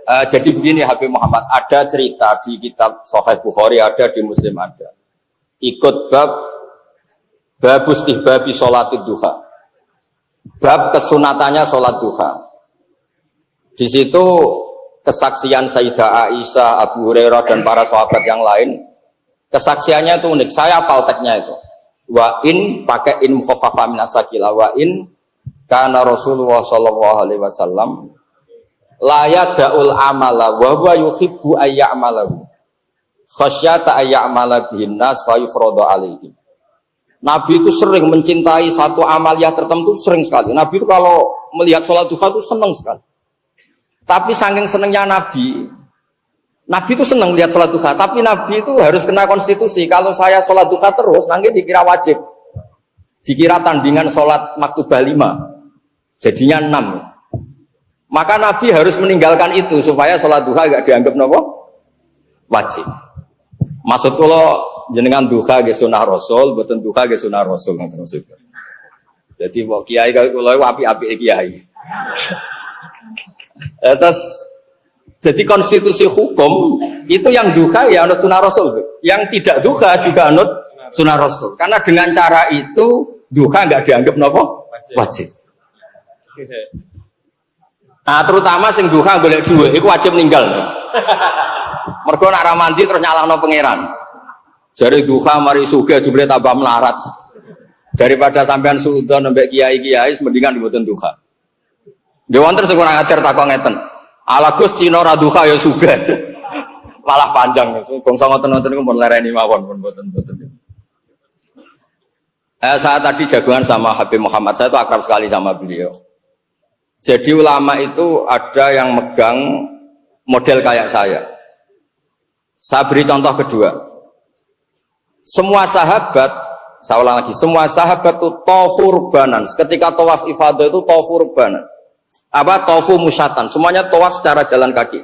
Jadi begini Habib Muhammad, ada cerita di kitab Sahih Bukhari, ada di Muslim ada. Ikut bab istihbabi sholatid duha. Bab kesunatannya sholat duha. Di situ kesaksian Sayyidah Aisyah, Abu Hurairah dan para sahabat yang lain. Kesaksiannya itu unik. Saya hafal teksnya itu. Wa in pakai in mukhaffafa min as-sakila wa in kana Rasulullah sallallahu alaihi wasallam la yada'ul amala wa huwa yuhibbu ay ya'malahu khasyata ay ya'mala bihin nas fa yufradu alaihim. Nabi itu sering mencintai satu amaliyah tertentu, sering sekali. Nabi itu kalau melihat sholat duha itu senang sekali. Tapi saking senangnya Nabi itu senang lihat sholat duha, tapi Nabi itu harus kena konstitusi. Kalau saya sholat duha terus, nanti dikira wajib. Dikira tandingan sholat maktubah 5. Jadinya 6. Maka Nabi harus meninggalkan itu, supaya sholat duha gak dianggap nopo wajib. Maksud kalau jenengan duha ke sunnah Rasul, bukan duha ke sunnah Rasul. Jadi mau kiai kalau api-api kiai. Terus jadi konstitusi hukum itu yang duha ya anut sunnah Rasul, yang tidak duha juga anut sunnah Rasul. Karena dengan cara itu duha nggak dianggap nopo wajib. Nah terutama sing duha golek duit, itu wajib ninggal. Mergo nak ramandi terus nyalahno pangeran. Jare duha mari sugih jebule tambah melarat. Daripada sampean suudzon mbek kiai-kiai mendingan mboten duha. Nggih wonten sing kurang ajar takon ngeten. Ala Gus Cina ra duha ya sugih. Malah panjang. Bangsa ngoten-ngoten niku pun lereni mawon pun mboten-mboten. Saya tadi jagungan sama Habib Muhammad, saya itu akrab sekali sama beliau. Jadi ulama itu ada yang megang model kayak saya. Saya beri contoh kedua. Semua sahabat, saya ulang lagi, semua sahabat itu tofu rubanan. Ketika tawaf ifadah itu tofu rubanan. Apa tofu musyatan, semuanya tawaf secara jalan kaki.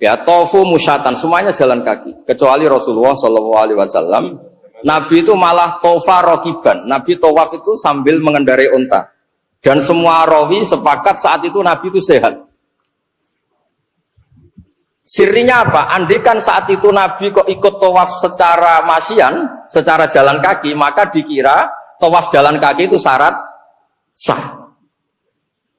Ya tofu musyatan, semuanya jalan kaki. Kecuali Rasulullah Shallallahu Alaihi Wasallam, Nabi itu malah tofa rokiban. Nabi tawaf itu sambil mengendarai unta. Dan semua rawi sepakat saat itu Nabi itu sehat. Sirinya apa? Andikan saat itu Nabi kok ikut tawaf secara masyian, secara jalan kaki, maka dikira tawaf jalan kaki itu syarat sah.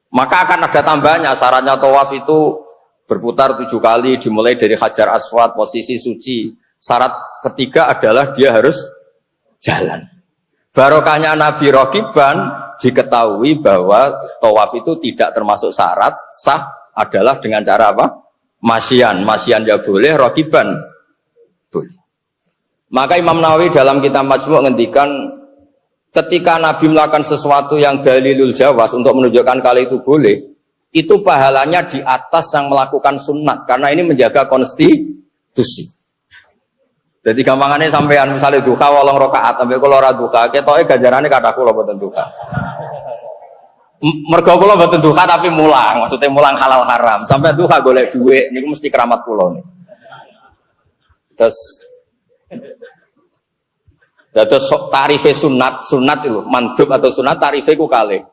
Maka akan ada tambahnya, syaratnya tawaf itu berputar 7 kali, dimulai dari Hajar Aswad, posisi suci. Syarat ketiga adalah dia harus jalan. Barokahnya Nabi Rokiban, diketahui bahwa tawaf itu tidak termasuk syarat sah adalah dengan cara apa? Masyian ya boleh, Rokiban boleh. Maka Imam Nawawi dalam kitab Majmu' ngendikan, ketika Nabi melakukan sesuatu yang dalilul jawaz untuk menunjukkan kalau itu boleh, itu pahalanya di atas yang melakukan sunat, karena ini menjaga konstitusi. Jadi gampangannya sampean misalnya duha 8 rakaat, sampai kula ora duha, ketoke ganjarane kathah kula mboten duha. Mergo kula mboten duha tapi mulang, maksudnya mulang halal haram. Sampai duha golek dhuwit niku mesti keramat kula niku. Terus tarifnya sunat itu mandub atau sunat tarifnya ku kalih.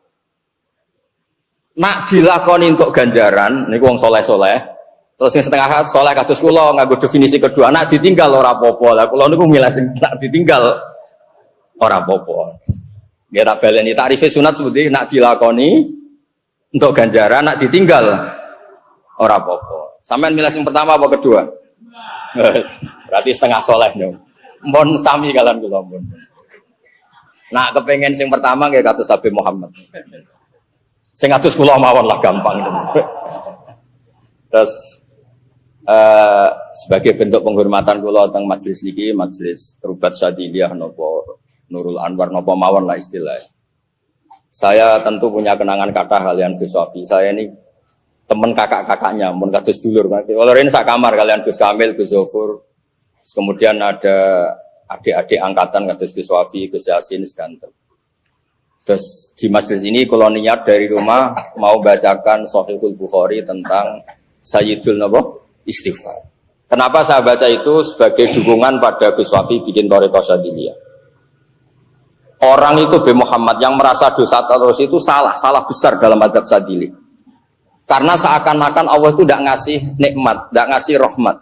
Nak dilakoni untuk ganjaran, niku wong soleh-soleh. Terus yang setengah soleh kados kula nganggo definisi kedua, nak ditinggal ora apa-apa. Lah kula niku milih sing nak ditinggal ora apa-apa. Nggih tak baleni tarifnya sunat seperti nak dilakoni untuk ganjaran, nak ditinggal ora apa-apa. Sampeyan milih sing pertama apa kedua? Berarti setengah soleh niku. Mohon sami kalian kula pun. Nah, kepengen sing pertama nggih kados Habib Muhammad. Sing kados kula mawon lah gampang. Terus sebagai bentuk penghormatan kula teng majelis niki, majelis Rubat Syadiliyah napa Nurul Anwar napa mawon lah istilah. Saya tentu punya kenangan kathah kalian Gus Wafi. Saya ini teman kakak-kakaknya, mun kados dulur. Kalau rene sak kamar kalian Gus Kamil, Gus Zofur. Kemudian ada adik-adik angkatan kados Gus Wafi, Gus Yasin, sedanten. Terus di majelis ini kalau niat dari rumah mau bacakan Shahihul Bukhari tentang Sayyidul Istighfar. Kenapa saya baca itu? Sebagai dukungan pada Gus Wafi bikin Thariqah Syadiliyah. Orang itu B. Muhammad yang merasa dosa terus itu salah besar dalam adab Syadili. Karena seakan-akan Allah itu tidak ngasih nikmat, tidak ngasih rahmat.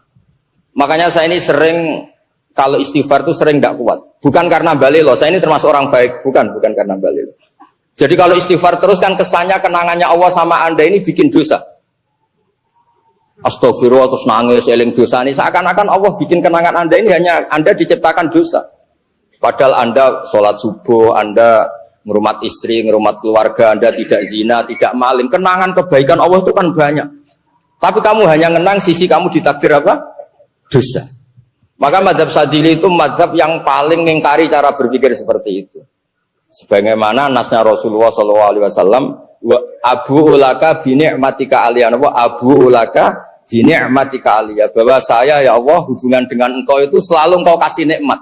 Makanya saya ini sering kalau istighfar itu sering tidak kuat. Bukan karena balik loh, saya ini termasuk orang baik, bukan karena balik. Jadi kalau istighfar terus kan kesannya kenangannya Allah sama Anda ini bikin dosa. Astagfirullah terus nangis, eling dosa ini seakan-akan Allah bikin kenangan Anda ini hanya Anda diciptakan dosa. Padahal Anda sholat subuh, Anda ngurmat istri, ngurmat keluarga, Anda tidak zina, tidak maling. Kenangan kebaikan Allah itu kan banyak. Tapi kamu hanya ngenang sisi kamu ditakdir apa? Dosa. Maka mazhab Sadili itu mazhab yang paling mengingkari cara berpikir seperti itu. Sebagaimana nasnya Rasulullah SAW, Abu ulaka bini'matika aliyah, Abu ulaka bini'matika aliyah, bahwa saya ya Allah hubungan dengan engkau itu selalu engkau kasih nikmat.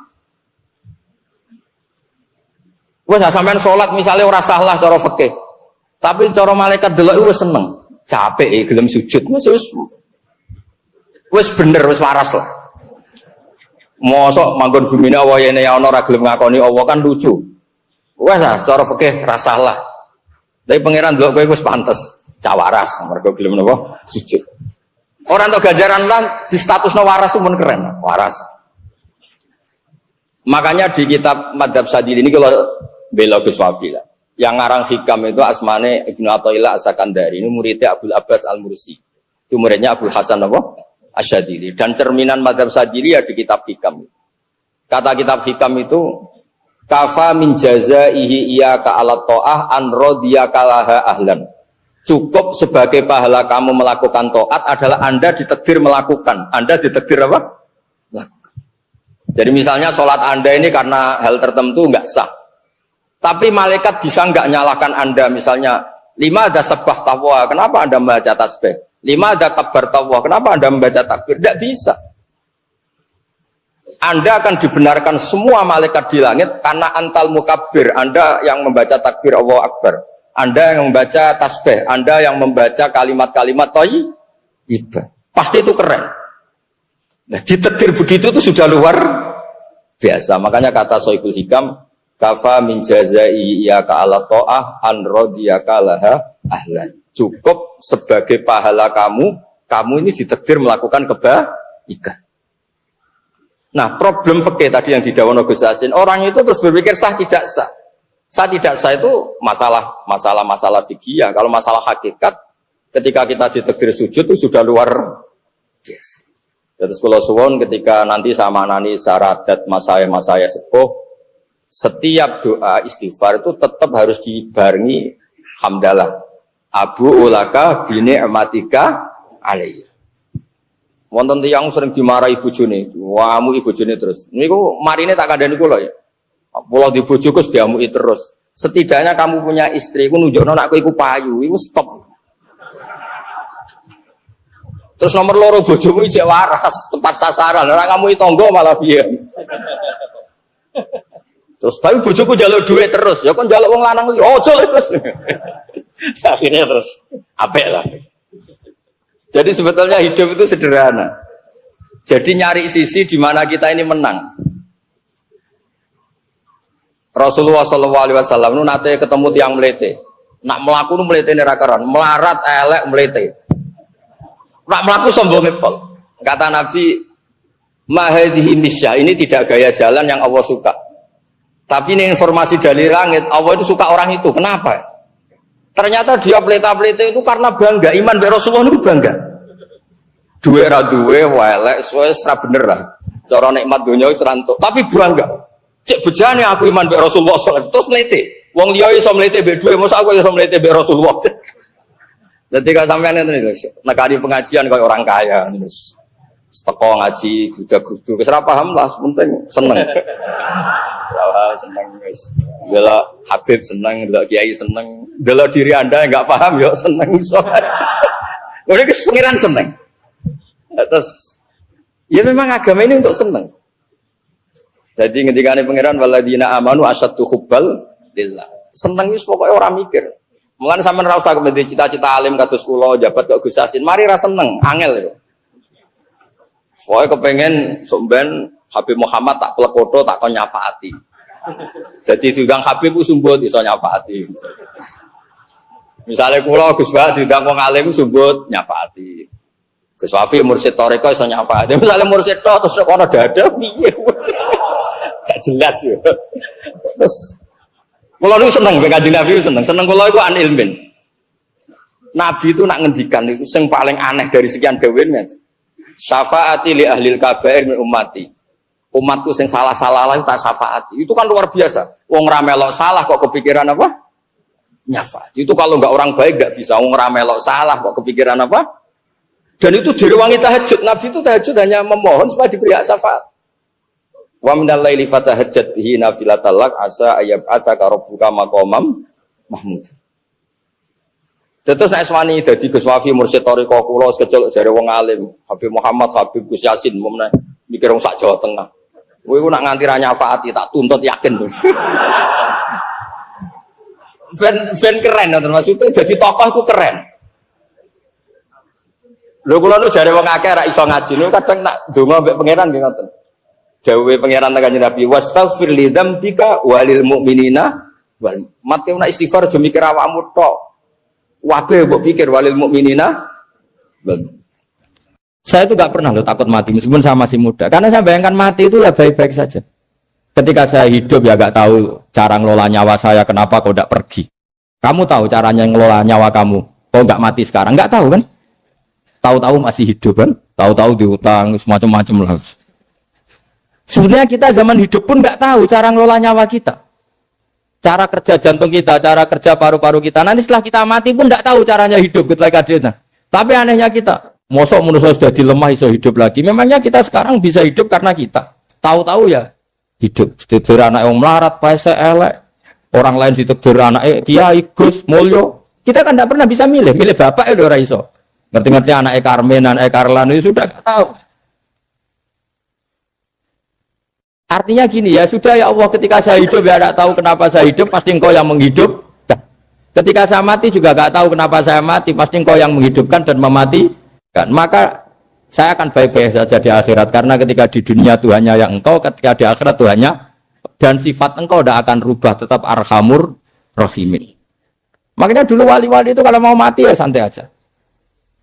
Wes sampean salat misalnya ora salah cara fikih. Tapi cara malaikat delok wis seneng. Capek gelem sujud wis bener wis waras lah. Mosok manggon bumine Allah yene ana ora gelem ngakoni Allah kan lucu. Wes cara fikih ra salah. Tapi pangeran delok kowe wis pantes cah waras mergo gelem napa sujud. Ora entuk ganjaran lan di statusna waras pun keren, waras. Makanya di kitab Madzhab Sadili ini kalau bela Gus Wafi lah. Yang ngarang hikam itu asmane Ibnu Athaillah As-Sakandari, ini muridnya Abdul Abbas Al-Mursi. Itu muridnya Abdul Hasan apa? Asyadili. Dan cerminan Madzhab Sadili ya di kitab hikam. Kata kitab hikam itu kafa min jazaihi iyyaka 'ala ta'ah an radiyaka laha ahlan. Cukup sebagai pahala kamu melakukan taat adalah Anda ditakdir melakukan. Anda ditakdir apa? Jadi misalnya sholat Anda ini karena hal tertentu enggak sah. Tapi malaikat bisa enggak nyalahkan Anda, misalnya 5 ada sebah taqwa, kenapa Anda membaca tasbih? 5 ada kabar taqwa, kenapa Anda membaca takbir? Tidak bisa. Anda akan dibenarkan semua malaikat di langit karena antal mukabbir, Anda yang membaca takbir Allahu Akbar, Anda yang membaca tasbih, Anda yang membaca kalimat-kalimat thayyibah. Pasti itu keren. Nah, ditakdir begitu itu sudah luar biasa. Makanya kata Shaykhul Hikam, kafa min jazai iyyaka 'ala ta'ah an radiyaka laha ahlan. Cukup sebagai pahala kamu ini ditakdir melakukan kebaikan. Nah, problem fikih tadi yang didhawuhna Gus Yasin, orang itu terus berpikir sah tidak sah. Sah tidak sah itu masalah fikih. Kalau masalah hakikat, ketika kita ditakdir sujud itu sudah luar biasa. Terus kula suwun ketika nanti sama nani saradat masaya sepuh, setiap doa istighfar itu tetap harus dibarengi hamdalah. Abu ulaka bini'matika alayya. Wonten tiyang sering dimarahi bojone, wamuki bojone terus. Niku marine tak kandhani kula ya. Kula di bojoku diamuki terus. Setidaknya kamu punya istri, ku nunjukno nek kowe iku payu, iku stop. Terus nomor loro bojomu ijek waras, tepat sasaran. Ora kamu tangga malah piye. Terus tapi bojoku njaluk duit terus, ya kan njaluk wong lanang iki. Ojo terus. Akhirnya terus apik lah. Jadi sebetulnya hidup itu sederhana. Jadi nyari sisi di mana kita ini menang. Rasulullah SAW nu nate ketemu tiang melete. Nak melaku nu melete ora karan, melarat elek melete. Nak melaku sombong pol. Kata Nabi, "Ma hadhihi misya." Ini tidak gaya jalan yang Allah suka. Tapi ini informasi dari langit, Allah itu suka orang itu. Kenapa? Ternyata dia pelita-pelita itu karena bangga. Iman be Rasulullah itu bangga. Duwe ra duwe welek wis ra bener lah. Cara nikmat donya wis rantuk, tapi bangga. Cek bejane aku iman be Rasulullah sallallahu alaihi wasallam. Terus mlete. Wong liya iso mlete be duwe, mosok aku iso mlete be Rasulullah. Dadi gak sampean ngene lho, nekani pengajian kaya orang kaya terus. Teko ngaji gudak-guduk wis ra paham lah, penting seneng. Seneng guys, bela Habib seneng, bela Kiai seneng, bela diri Anda yang nggak paham ya seneng soalnya. Udah kesengiran seneng. Terus, ya memang agama ini untuk seneng. Jadi ketika ini pangeran waladina amanu asyaddu hubbal lillah. Seneng itu pokoknya orang mikir. Mulane sampean ora usah kemudian cita-cita alim kados kula jabat kok Gus Yasin. Mari ra seneng, angel itu. Pokoknya kepengen somben Habib Muhammad tak plekoto tak kon nyafaati. Jadi tukang Habib ku sumbut iso nyafaati. Misalnya kula Gus Bah diundang wong alim sumbut nyafaati. Gus Wafi mursyid toreko iso nyafaati. Misalnya mursyid tok terus kono dada piye. Gak jelas ya. Terus kula niku seneng Kanjeng Nabi seneng. Seneng kula iku an ilmin. Nabi itu nak ngendikan itu sing paling aneh dari sekian dawuhnya. Syafaati li ahlil kabair min ummati. Umatku sing salah-salah lah tak syafaati. Itu kan luar biasa. Wong ra melok salah kok kepikiran apa? Nyafaat. Itu kalau enggak orang baik enggak bisa wong ra melok salah kok kepikiran apa? Dan itu diruangi tahajud. Nabi itu tahajud hanya memohon supaya diberi hak syafaat. Wa minal laili fatahajjat bihi nafilatan lak asa ayyab'ataka rabbuka maqamam mahmud. Terus nek swani dadi Gus Wafi mursyid thariqah kula sekecil jare wong alim, Habib Muhammad, Habib Gus Yasin momene mikir wong sak Jawa Tengah. Kowe iku nak nganti ra nyafaati tak tuntut yakin. Ben keren ngoten maksudnya jadi tokoh iku keren. Lho kula nu jare wong akeh ra iso ngaji niku kadang nak donga mbek pangeran nggih ngoten. Dawuhe pangeran Kanjeng Nabi wastaghfir li dzambika walil mu'minina wal mat nak istighfar aja mikir awakmu tok. Wabe mbok pikir walil mu'minina. Saya itu gak pernah loh takut mati meskipun saya masih muda. Karena saya bayangkan mati itu ya baik-baik saja. Ketika saya hidup ya gak tahu cara ngelola nyawa saya, kenapa kau tidak pergi. Kamu tahu caranya ngelola nyawa kamu, kau gak mati sekarang, gak tahu kan? Tahu-tahu masih hidup kan? Tahu-tahu diutang, semacam-macam lah. Sebenarnya kita zaman hidup pun gak tahu cara ngelola nyawa kita. Cara kerja jantung kita, cara kerja paru-paru kita. Nanti setelah kita mati pun gak tahu caranya hidup. Tapi anehnya kita, mosok manusia sudah dilemah iso hidup lagi. Memangnya kita sekarang bisa hidup karena kita. Tahu-tahu ya hidup. Ditegur anak yang melarat, paese elek. Orang lain ditegur anak Kiai Gus Mulyo. Kita kan tidak pernah bisa milih bapak itu ora iso. Ngerti-ngerti anak Karmen, anak Karlan itu sudah enggak tahu. Artinya gini ya, sudah ya Allah ketika saya hidup ya tidak tahu kenapa saya hidup, pasti engkau yang menghidupkan. Ketika saya mati juga enggak tahu kenapa saya mati, pasti engkau yang menghidupkan dan mematikan. Maka saya akan baik-baik saja di akhirat karena ketika di dunia Tuhannya yang engkau, ketika di akhirat Tuhannya dan sifat engkau tidak akan rubah, tetap arhamur rahimin. Makanya dulu wali-wali itu kalau mau mati ya santai aja.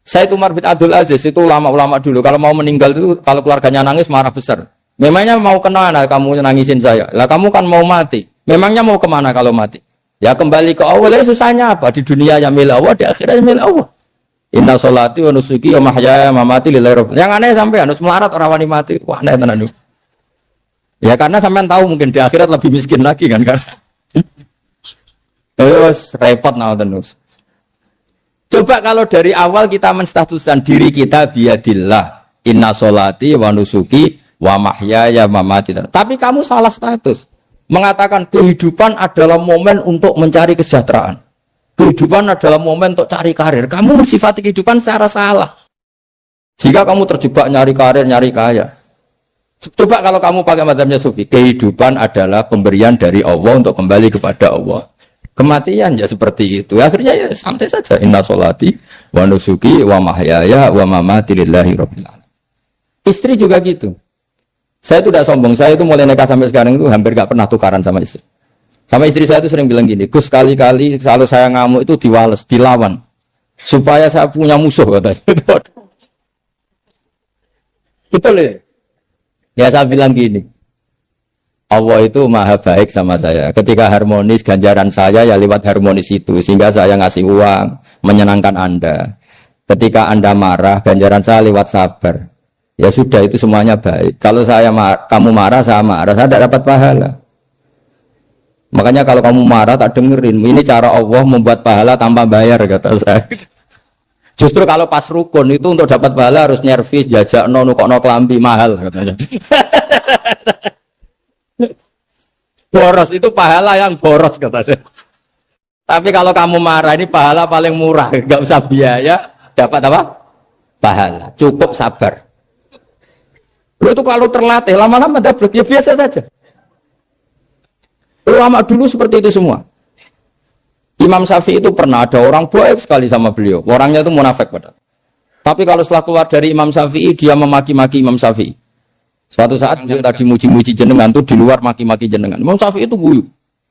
Saya itu Umar bin Abdul Aziz itu ulama-ulama dulu kalau mau meninggal itu kalau keluarganya nangis marah besar. Memangnya mau kemana kamu nangisin saya? Lah kamu kan mau mati. Memangnya mau kemana kalau mati? Ya kembali ke Allah. Ya susahnya apa? Di dunia ya milik Allah, di akhirat milik Allah. Inna sholati wa nusuki wa mahyaya wa mamati lillahi rabbil. Yang aneh sampai harus melarat orang wani mati. Wah, aneh tenan. Ya karena sampean tahu mungkin di akhirat lebih miskin lagi kan. Terus repot terus. Coba kalau dari awal kita menstatuskan diri kita biadillah. Inna sholati wa nusuki wa mahyaya wa mamati. Tapi kamu salah status. Mengatakan kehidupan adalah momen untuk mencari kesejahteraan. Kehidupan adalah momen untuk cari karir. Kamu mensifati kehidupan secara salah. Jika kamu terjebak nyari karir, nyari kaya. Coba kalau kamu pakai mazhabnya Sufi. Kehidupan adalah pemberian dari Allah untuk kembali kepada Allah. Kematian ya seperti itu. Akhirnya ya santai saja. Inna sholati wa nusuki wa mahyaya wa mamati lillahi rabbil alamin. Istri juga gitu. Saya itu tidak sombong. Saya itu mulai nikah sampai sekarang itu hampir gak pernah tukaran sama istri. Sama istri saya itu sering bilang gini, Gus kali-kali kalau saya ngamuk itu diwales, dilawan. Supaya saya punya musuh katanya. Betul ya? Ya saya bilang gini, Allah itu maha baik sama saya. Ketika harmonis, ganjaran saya ya lewat harmonis itu. Sehingga saya ngasih uang, menyenangkan Anda. Ketika Anda marah, ganjaran saya lewat sabar. Ya sudah itu semuanya baik. Kalau kamu marah, saya tidak dapat pahala. Makanya kalau kamu marah tak dengerin. Ini cara Allah membuat pahala tanpa bayar kata saya. Justru kalau pas rukun itu untuk dapat pahala harus nyervis, jajak nukokno kelambi mahal katanya. Boros itu pahala yang boros katanya. Tapi kalau kamu marah ini pahala paling murah, nggak usah biaya, dapat apa? Pahala. Cukup sabar. Itu kalau terlatih lama-lama dapat ya biasa saja. Ulama dulu seperti itu semua. Imam Syafi'i itu pernah ada orang baik sekali sama beliau. Orangnya itu munafik padahal. Tapi kalau setelah keluar dari Imam Syafi'i, dia memaki-maki Imam Syafi'i. Suatu saat dia tadi muji-muji jenengan tuh di luar maki-maki jenengan. Imam Syafi'i itu guyu.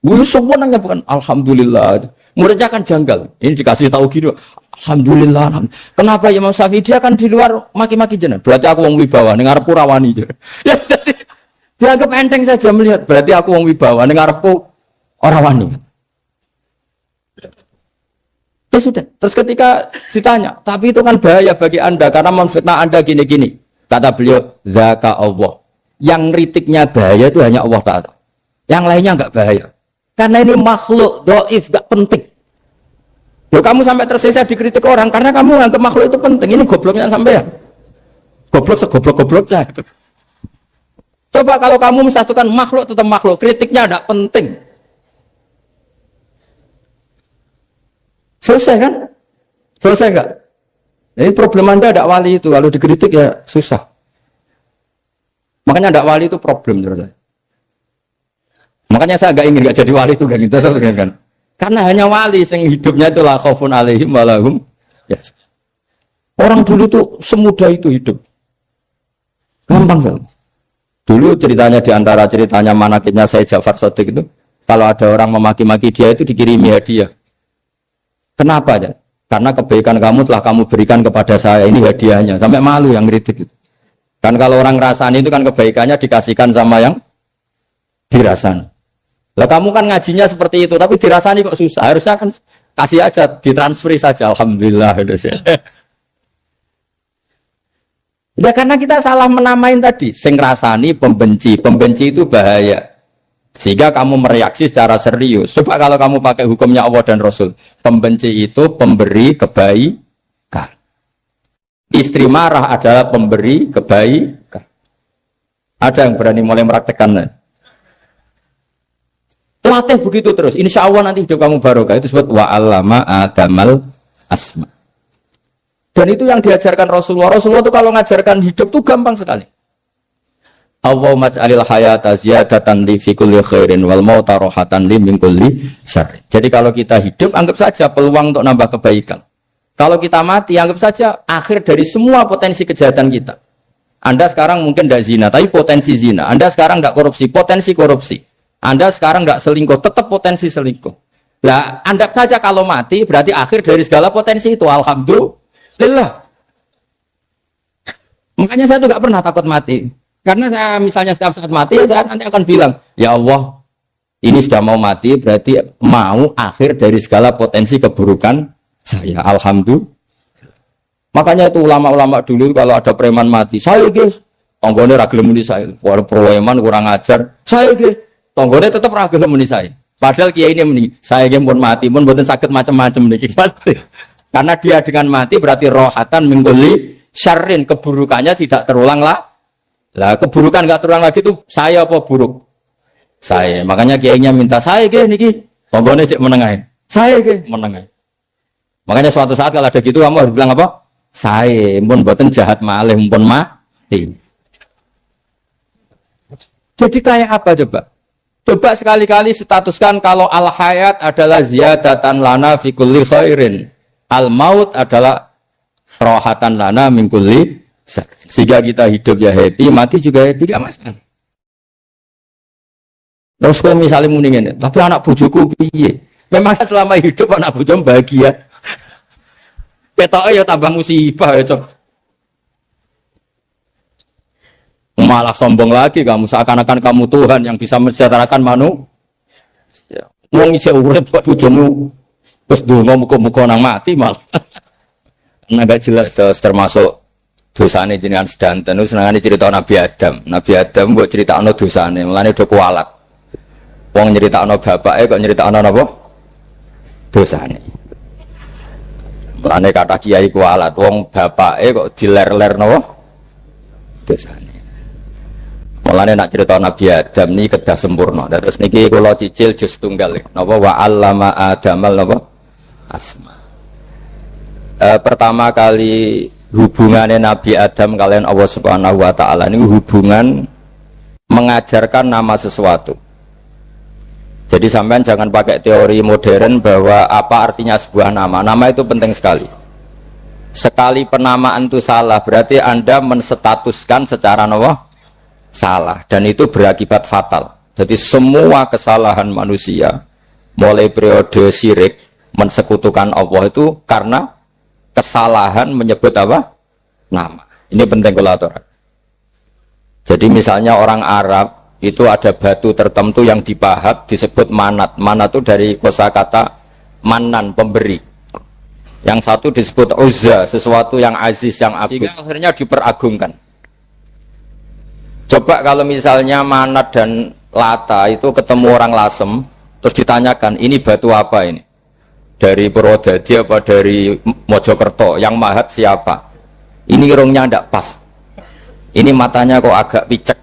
Guyu semuanya bukan alhamdulillah. Muridnya kan janggal. Ini dikasih tahu gitu. Alhamdulillah. Kenapa Imam Syafi'i dia kan di luar maki-maki jenengan. Berarti aku wong wibawa ning ngarepku rawani. Ya jadi dianggap enteng saja melihat. Berarti aku wong wibawa ning ngarepku ora wani. Ya sudah. Terus ketika ditanya, tapi itu kan bahaya bagi Anda karena memfitnah Anda gini-gini. Kata beliau, zaka Allah. Yang kritiknya bahaya itu hanya Allah Ta'ala. Yang lainnya enggak bahaya. Karena ini makhluk dhaif, enggak penting. Loh, kamu sampai tersisa dikritik orang karena kamu nganggap makhluk itu penting. Ini gobloknya sampean. Goblok segoblok-gobloknya. Coba kalau kamu mensatukan makhluk tetap makhluk, kritiknya tidak penting. Selesai kan? Selesai enggak? Ini problem Anda ada wali itu. Kalau dikritik ya susah. Makanya ada wali itu problem menurut saya. Makanya saya agak ingin enggak jadi wali itu kan. Karena hanya wali yang hidupnya itu la khaufun alaihim wa lahum. Ya. Orang dulu tuh semudah itu hidup. Gampang sekali. Dulu ceritanya di antara ceritanya manakibnya saya Ja'far Shadiq itu, kalau ada orang memaki-maki dia itu dikirimi hadiah. Kenapa ya? Karena kebaikan kamu telah kamu berikan kepada saya, ini hadiahnya. Sampai malu yang kritik itu. Kan kalau orang rasani itu kan kebaikannya dikasihkan sama yang dirasani. Lah kamu kan ngajinya seperti itu, tapi dirasani kok susah. Harusnya kan kasih aja, ditransferi saja. Alhamdulillah. Ya karena kita salah menamain tadi. Sing rasani pembenci. Pembenci itu bahaya. Sehingga kamu mereaksi secara serius. Coba kalau kamu pakai hukumnya Allah dan Rasul. Pembenci itu pemberi kebaikan. Istri marah adalah pemberi kebaikan. Ada yang berani mulai meraktekannya? Latih begitu terus. Insya Allah nanti hidup kamu barokah. Itu sebut wa'allama adamal asma. Dan itu yang diajarkan Rasulullah. Rasulullah itu kalau ngajarkan hidup itu gampang sekali. Allahumma ja'alil hayata ziyadatan li fi kulli khairin wal mauta rohatan li min kulli syarrin. Jadi kalau kita hidup, anggap saja peluang untuk nambah kebaikan. Kalau kita mati, anggap saja akhir dari semua potensi kejahatan kita. Anda sekarang mungkin tidak zina, tapi potensi zina. Anda sekarang tidak korupsi, potensi korupsi. Anda sekarang tidak selingkuh, tetap potensi selingkuh. Nah, anggap saja kalau mati, berarti akhir dari segala potensi itu. Alhamdulillah. Makanya saya tuh gak pernah takut mati. Karena saya misalnya setiap saat mati, saya nanti akan bilang, ya Allah, ini sudah mau mati, berarti mau akhir dari segala potensi keburukan saya. Alhamdulillah. Makanya itu ulama-ulama dulu kalau ada preman mati, saya guys, tonggone ragil muni saya, preman kurang ajar, saya guys. Tonggone tetap ragu muni saya. Padahal kiai ini muni, saya yang pun mati pun bukan sakit macam-macam nih. Karena dia dengan mati berarti rohatan mengguli syarrin, keburukannya tidak terulang lah. Lah keburukan nggak terulang lagi itu saya apa buruk? Saya. Makanya kiainya minta saya gini niki. Tonggone cek menengai. Saya gini menengai. Makanya suatu saat kalau ada gitu kamu harus bilang apa? Saya pun buatan jahat malih pun mati. Jadi kayak apa coba? Coba sekali-kali statuskan kalau al-hayat adalah ziyadatan lana fi kulli khairin. Al-maut adalah rohatan lana min kulli syarrin. Sehingga kita hidup ya happy, mati juga happy, gak masalah. Terus kalau misalnya mendingin, tapi anak bojoku piye? Memang selama hidup anak bojomu bahagia. Petoknya ya tambah musibah ya cok. Malah sombong lagi kamu, seakan-akan kamu Tuhan yang bisa mensejahterakan manusia. Wong isih urip kok bojomu terus donga muga-muga nang mati malah. Nah gak jelas termasuk dosane jenengan sedanten wis senengane cerita Nabi Adam. Nabi Adam mbok critakno dosane, mulane do kualat. Wong nyeritakno bapake kok nyeritakno napa? Dosane. Mulane kata kiai kualat, wong bapake kok diler-ler napa? Dosane. Mulane nak cerita Nabi Adam ini kedah sempurna. Terus niki kula cicil juz tunggal napa wa 'allama Adamal napa asma. Pertama kali hubungannya Nabi Adam kalian Allah Subhanahu wa taala ini hubungan mengajarkan nama sesuatu. Jadi sampean jangan pakai teori modern bahwa apa artinya sebuah nama. Nama itu penting sekali. Sekali penamaan itu salah berarti Anda menstatuskan secara napa? Salah, dan itu berakibat fatal. Jadi semua kesalahan manusia mulai periode syirik, mensekutukan Allah itu karena kesalahan menyebut apa? Nama. Ini penting kalau aturan. Jadi misalnya orang Arab itu ada batu tertentu yang dipahat disebut manat. Manat itu dari kosakata manan, pemberi. Yang satu disebut uzza, sesuatu yang aziz, yang agung. Sehingga akhirnya diperagungkan. Coba kalau misalnya manat dan lata itu ketemu orang Lasem, terus ditanyakan, ini batu apa ini? Dari Purwodadi apa dari Mojokerto? Yang mahat siapa? Ini irungnya tidak pas. Ini matanya kok agak picek.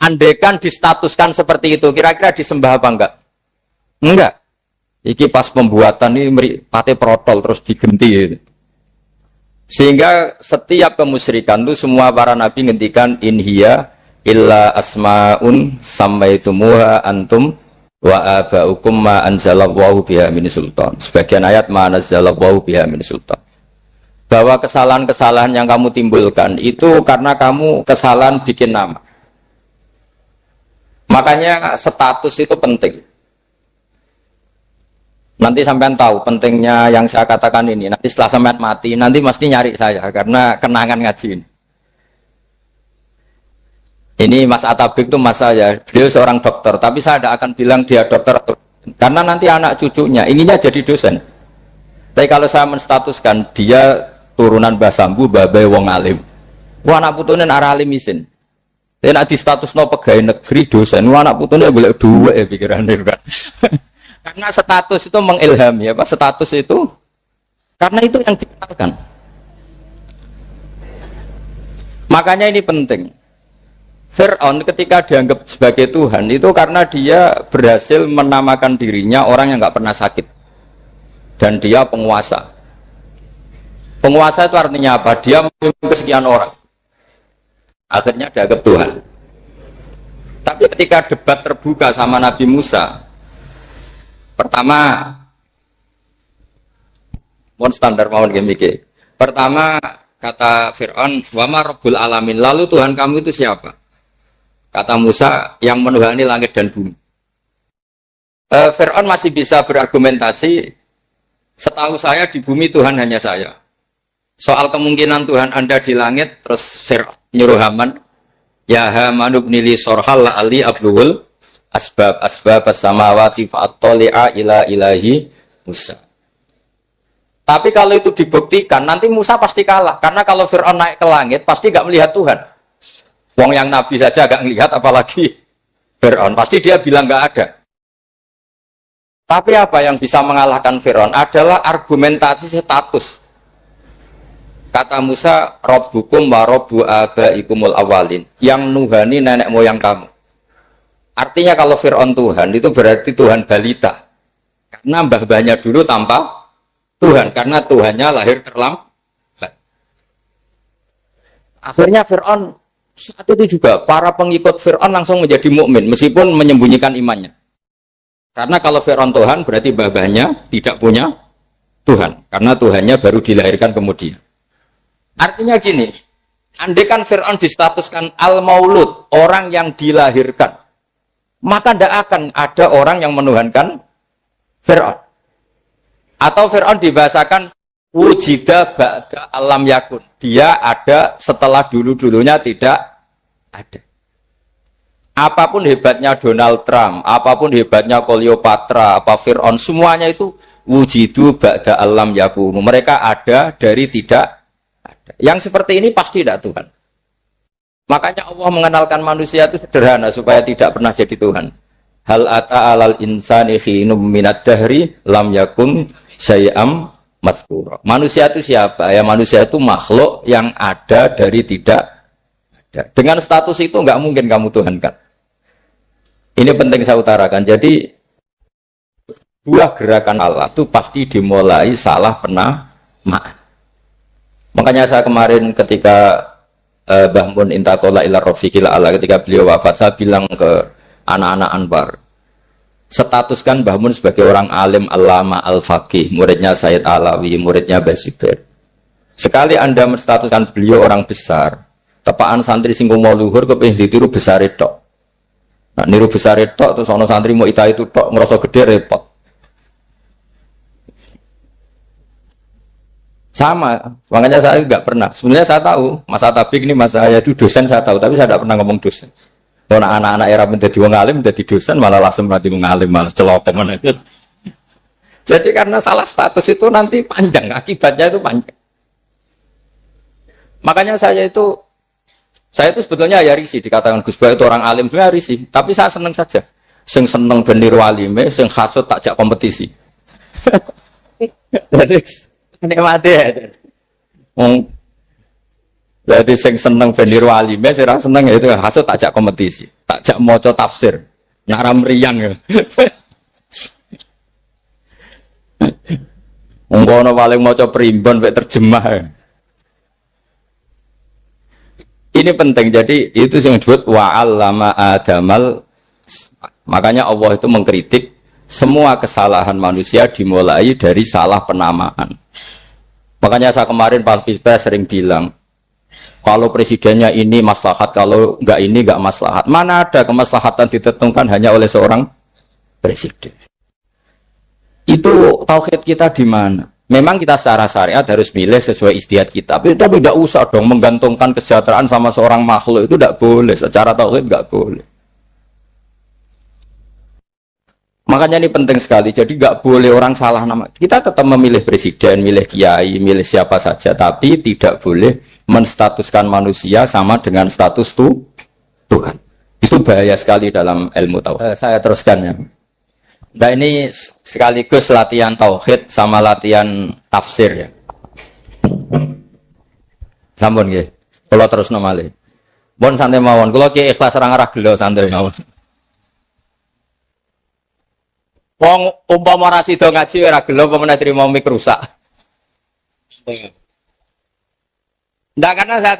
Andaikan distatuskan seperti itu, kira-kira disembah apa enggak? Enggak. Iki pas pembuatan ini pate protol terus digenti. Gitu. Sehingga setiap kemusyrikan itu semua para nabi ngendikan inhiya illa asmaun sammaitumuha antum wa aba'ukum ma anzalallahu biha min sultan. Sebagian ayat ma anzalallahu biha min sultan. Bahwa kesalahan-kesalahan yang kamu timbulkan itu karena kamu kesalahan bikin nama. Makanya status itu penting. Nanti sampean tahu pentingnya yang saya katakan ini. Nanti setelah sampean mati, nanti mesti nyari saya karena kenangan ngaji ini. Ini Mas Atabik itu mas saya, beliau seorang dokter, tapi saya tidak akan bilang dia dokter karena nanti anak cucunya inginnya jadi dosen. Tapi kalau saya menstatuskan dia turunan Mbah Sambu, babai wong alim. Wah anak putune arah alim isin. Tapi nak di status no pegawai negeri dosen, wah anak putune boleh dua ya pikirannya kan. Karena status itu mengilhami, apa status itu? Karena itu yang dikenalkan. Makanya ini penting. Fir'aun ketika dianggap sebagai Tuhan itu karena dia berhasil menamakan dirinya orang yang nggak pernah sakit dan dia penguasa. Penguasa itu artinya apa? Dia memimpin sekian orang. Akhirnya dianggap Tuhan. Tapi ketika debat terbuka sama Nabi Musa, pertama, mohon standar mohon gimmick. Pertama kata Fir'aun, wama Rabbul Alamin. Lalu Tuhan kamu itu siapa? Kata Musa, yang menuhani langit dan bumi. Fir'aun masih bisa berargumentasi, setahu saya di bumi Tuhan hanya saya. Soal kemungkinan Tuhan Anda di langit, terus Fir'aun nyuruh Haman, ya Haman ibnili sorhal la'ali abluhul asbab as-samawati fa'attoli'a ila ilahi Musa. Tapi kalau itu dibuktikan, nanti Musa pasti kalah. Karena kalau Fir'aun naik ke langit, pasti gak melihat Tuhan. Wong yang Nabi saja agak ngelihat, apalagi Fir'aun. Pasti dia bilang gak ada. Tapi apa yang bisa mengalahkan Fir'aun adalah argumentasi status. Kata Musa, Rabbukum wa Rabbu abaikumul awalin. Yang nuhani nenek moyang kamu. Artinya kalau Fir'aun Tuhan, itu berarti Tuhan balita. Karena mbah-mbahnya dulu tanpa Tuhan. Karena Tuhannya lahir terlambat. Akhirnya Fir'aun saat itu juga para pengikut Fir'aun langsung menjadi mukmin meskipun menyembunyikan imannya. Karena kalau Fir'aun Tuhan berarti babahnya tidak punya Tuhan. Karena Tuhannya baru dilahirkan kemudian. Artinya gini, andai kan Fir'aun distatuskan al-maulud, orang yang dilahirkan, maka tidak akan ada orang yang menuhankan Fir'aun. Atau Fir'aun dibahasakan wujida ba'da alam yakun. Dia ada setelah dulu-dulunya tidak ada. Apapun hebatnya Donald Trump, apapun hebatnya Cleopatra, apa Fir'aun, semuanya itu wujidu ba'da alam yakun. Mereka ada dari tidak ada. Yang seperti ini pasti tidak Tuhan. Makanya Allah mengenalkan manusia itu sederhana supaya tidak pernah jadi Tuhan. Hal ata alal insani khinum minad dahri lam yakun syai'am mazkura. Manusia itu siapa? Ya manusia itu makhluk yang ada dari tidak ada. Dengan status itu nggak mungkin kamu tuhankan. Ini penting saya utarakan. Jadi buah gerakan Allah itu pasti dimulai salah penamaan. Makanya saya kemarin ketika Mbah Mun intakola ila rofiqil ala, ketika beliau wafat, saya bilang ke anak-anak Anwar, statuskan Mbah Mun sebagai orang alim alama al-faqih, muridnya Sayyid Alawi, muridnya Basibir. Sekali Anda menstatuskan beliau orang besar, tepaan santri singgung mau luhur kepingin ditiru besar itu. Nah, niru besar itu terus ono santri mau itu tok ngerasa gede repot. Sama, makanya saya nggak pernah. Sebenarnya saya tahu, Mas Atabik ini Mas saya itu dosen saya tahu, tapi saya tidak pernah ngomong dosen. Kalau anak-anak era menjadi wong alim, menjadi dosen malah langsung berarti wong alim malah celoteman itu. Jadi karena salah status itu nanti panjang, akibatnya itu panjang. Makanya saya itu sebetulnya ya risih dikatakan Gus Baik itu orang alim, sebenarnya risih. Tapi saya seneng saja. Sing seneng benir walime, sing hasut takjak kompetisi. Jadi nikmati ya. Jadi sing seneng benir walime, sing ra seneng ya itu hasut takjak kompetisi, takjak maca tafsir, nyaram riang ya. Ngono paling maca primbon mek terjemah. Ini penting, jadi itu yang disebut wa'allama adamal. Makanya Allah itu mengkritik semua kesalahan manusia dimulai dari salah penamaan. Makanya saya kemarin Pak Pilpres sering bilang, kalau presidennya ini maslahat, kalau enggak ini enggak maslahat. Mana ada kemaslahatan ditentukan hanya oleh seorang presiden? Itu tauhid kita di mana? Memang kita secara syariat harus milih sesuai ijtihad kita. Tapi tidak usah dong menggantungkan kesejahteraan sama seorang makhluk, itu tidak boleh. Secara tauhid tidak boleh. Makanya ini penting sekali. Jadi nggak boleh orang salah nama. Kita tetap memilih presiden, milih kiai, milih siapa saja. Tapi tidak boleh menstatuskan manusia sama dengan status Tuhan. Itu bahaya sekali dalam ilmu tauhid. Saya teruskan ya. Nah ini sekaligus latihan tauhid sama latihan tafsir ya. Sampun nggih. Kula terusno malih. Pun santai mawon. Kula ki ikhlas ora ngarah gelo santai mawon. Wong umpama ora sida ngaji ora gelo apa meneh trimo mik rusak. Ndak, karena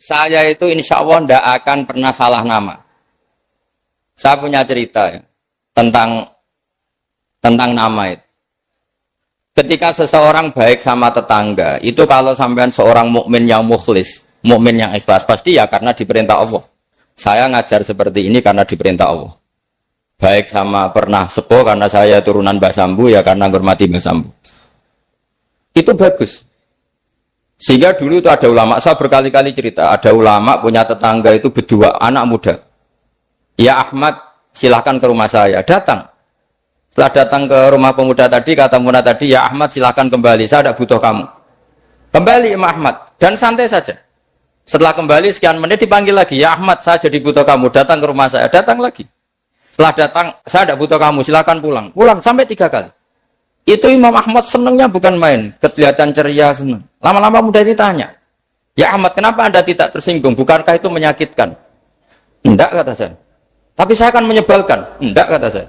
saya itu insya Allah ndak akan pernah salah nama. Saya punya cerita ya, tentang nama itu. Ketika seseorang baik sama tetangga, itu kalau sampean seorang mukmin yang mukhlis, mukmin yang ikhlas, pasti ya karena diperintah Allah. Saya ngajar seperti ini karena diperintah Allah. Baik sama pernah sepuh karena saya turunan Mbah Sambu, ya karena hormati Mbah Sambu. Itu bagus. Sehingga dulu itu ada ulama, saya berkali-kali cerita, ada ulama punya tetangga itu berdua, anak muda. Ya Ahmad, silahkan ke rumah saya. Datang. Setelah datang ke rumah pemuda tadi, kata pemuda tadi, ya Ahmad silahkan kembali, saya tidak butuh kamu. Kembali Imam Ahmad, dan santai saja. Setelah kembali sekian menit dipanggil lagi, ya Ahmad saya jadi butuh kamu, datang ke rumah saya, datang lagi. Setelah datang, saya tidak butuh kamu, silahkan pulang. Pulang sampai 3 kali. Itu Imam Ahmad senangnya bukan main, kelihatan ceria senang. Lama-lama muda ini tanya, ya Ahmad kenapa Anda tidak tersinggung, bukankah itu menyakitkan? Enggak, kata saya. Tapi saya akan menyebalkan. Enggak, kata saya.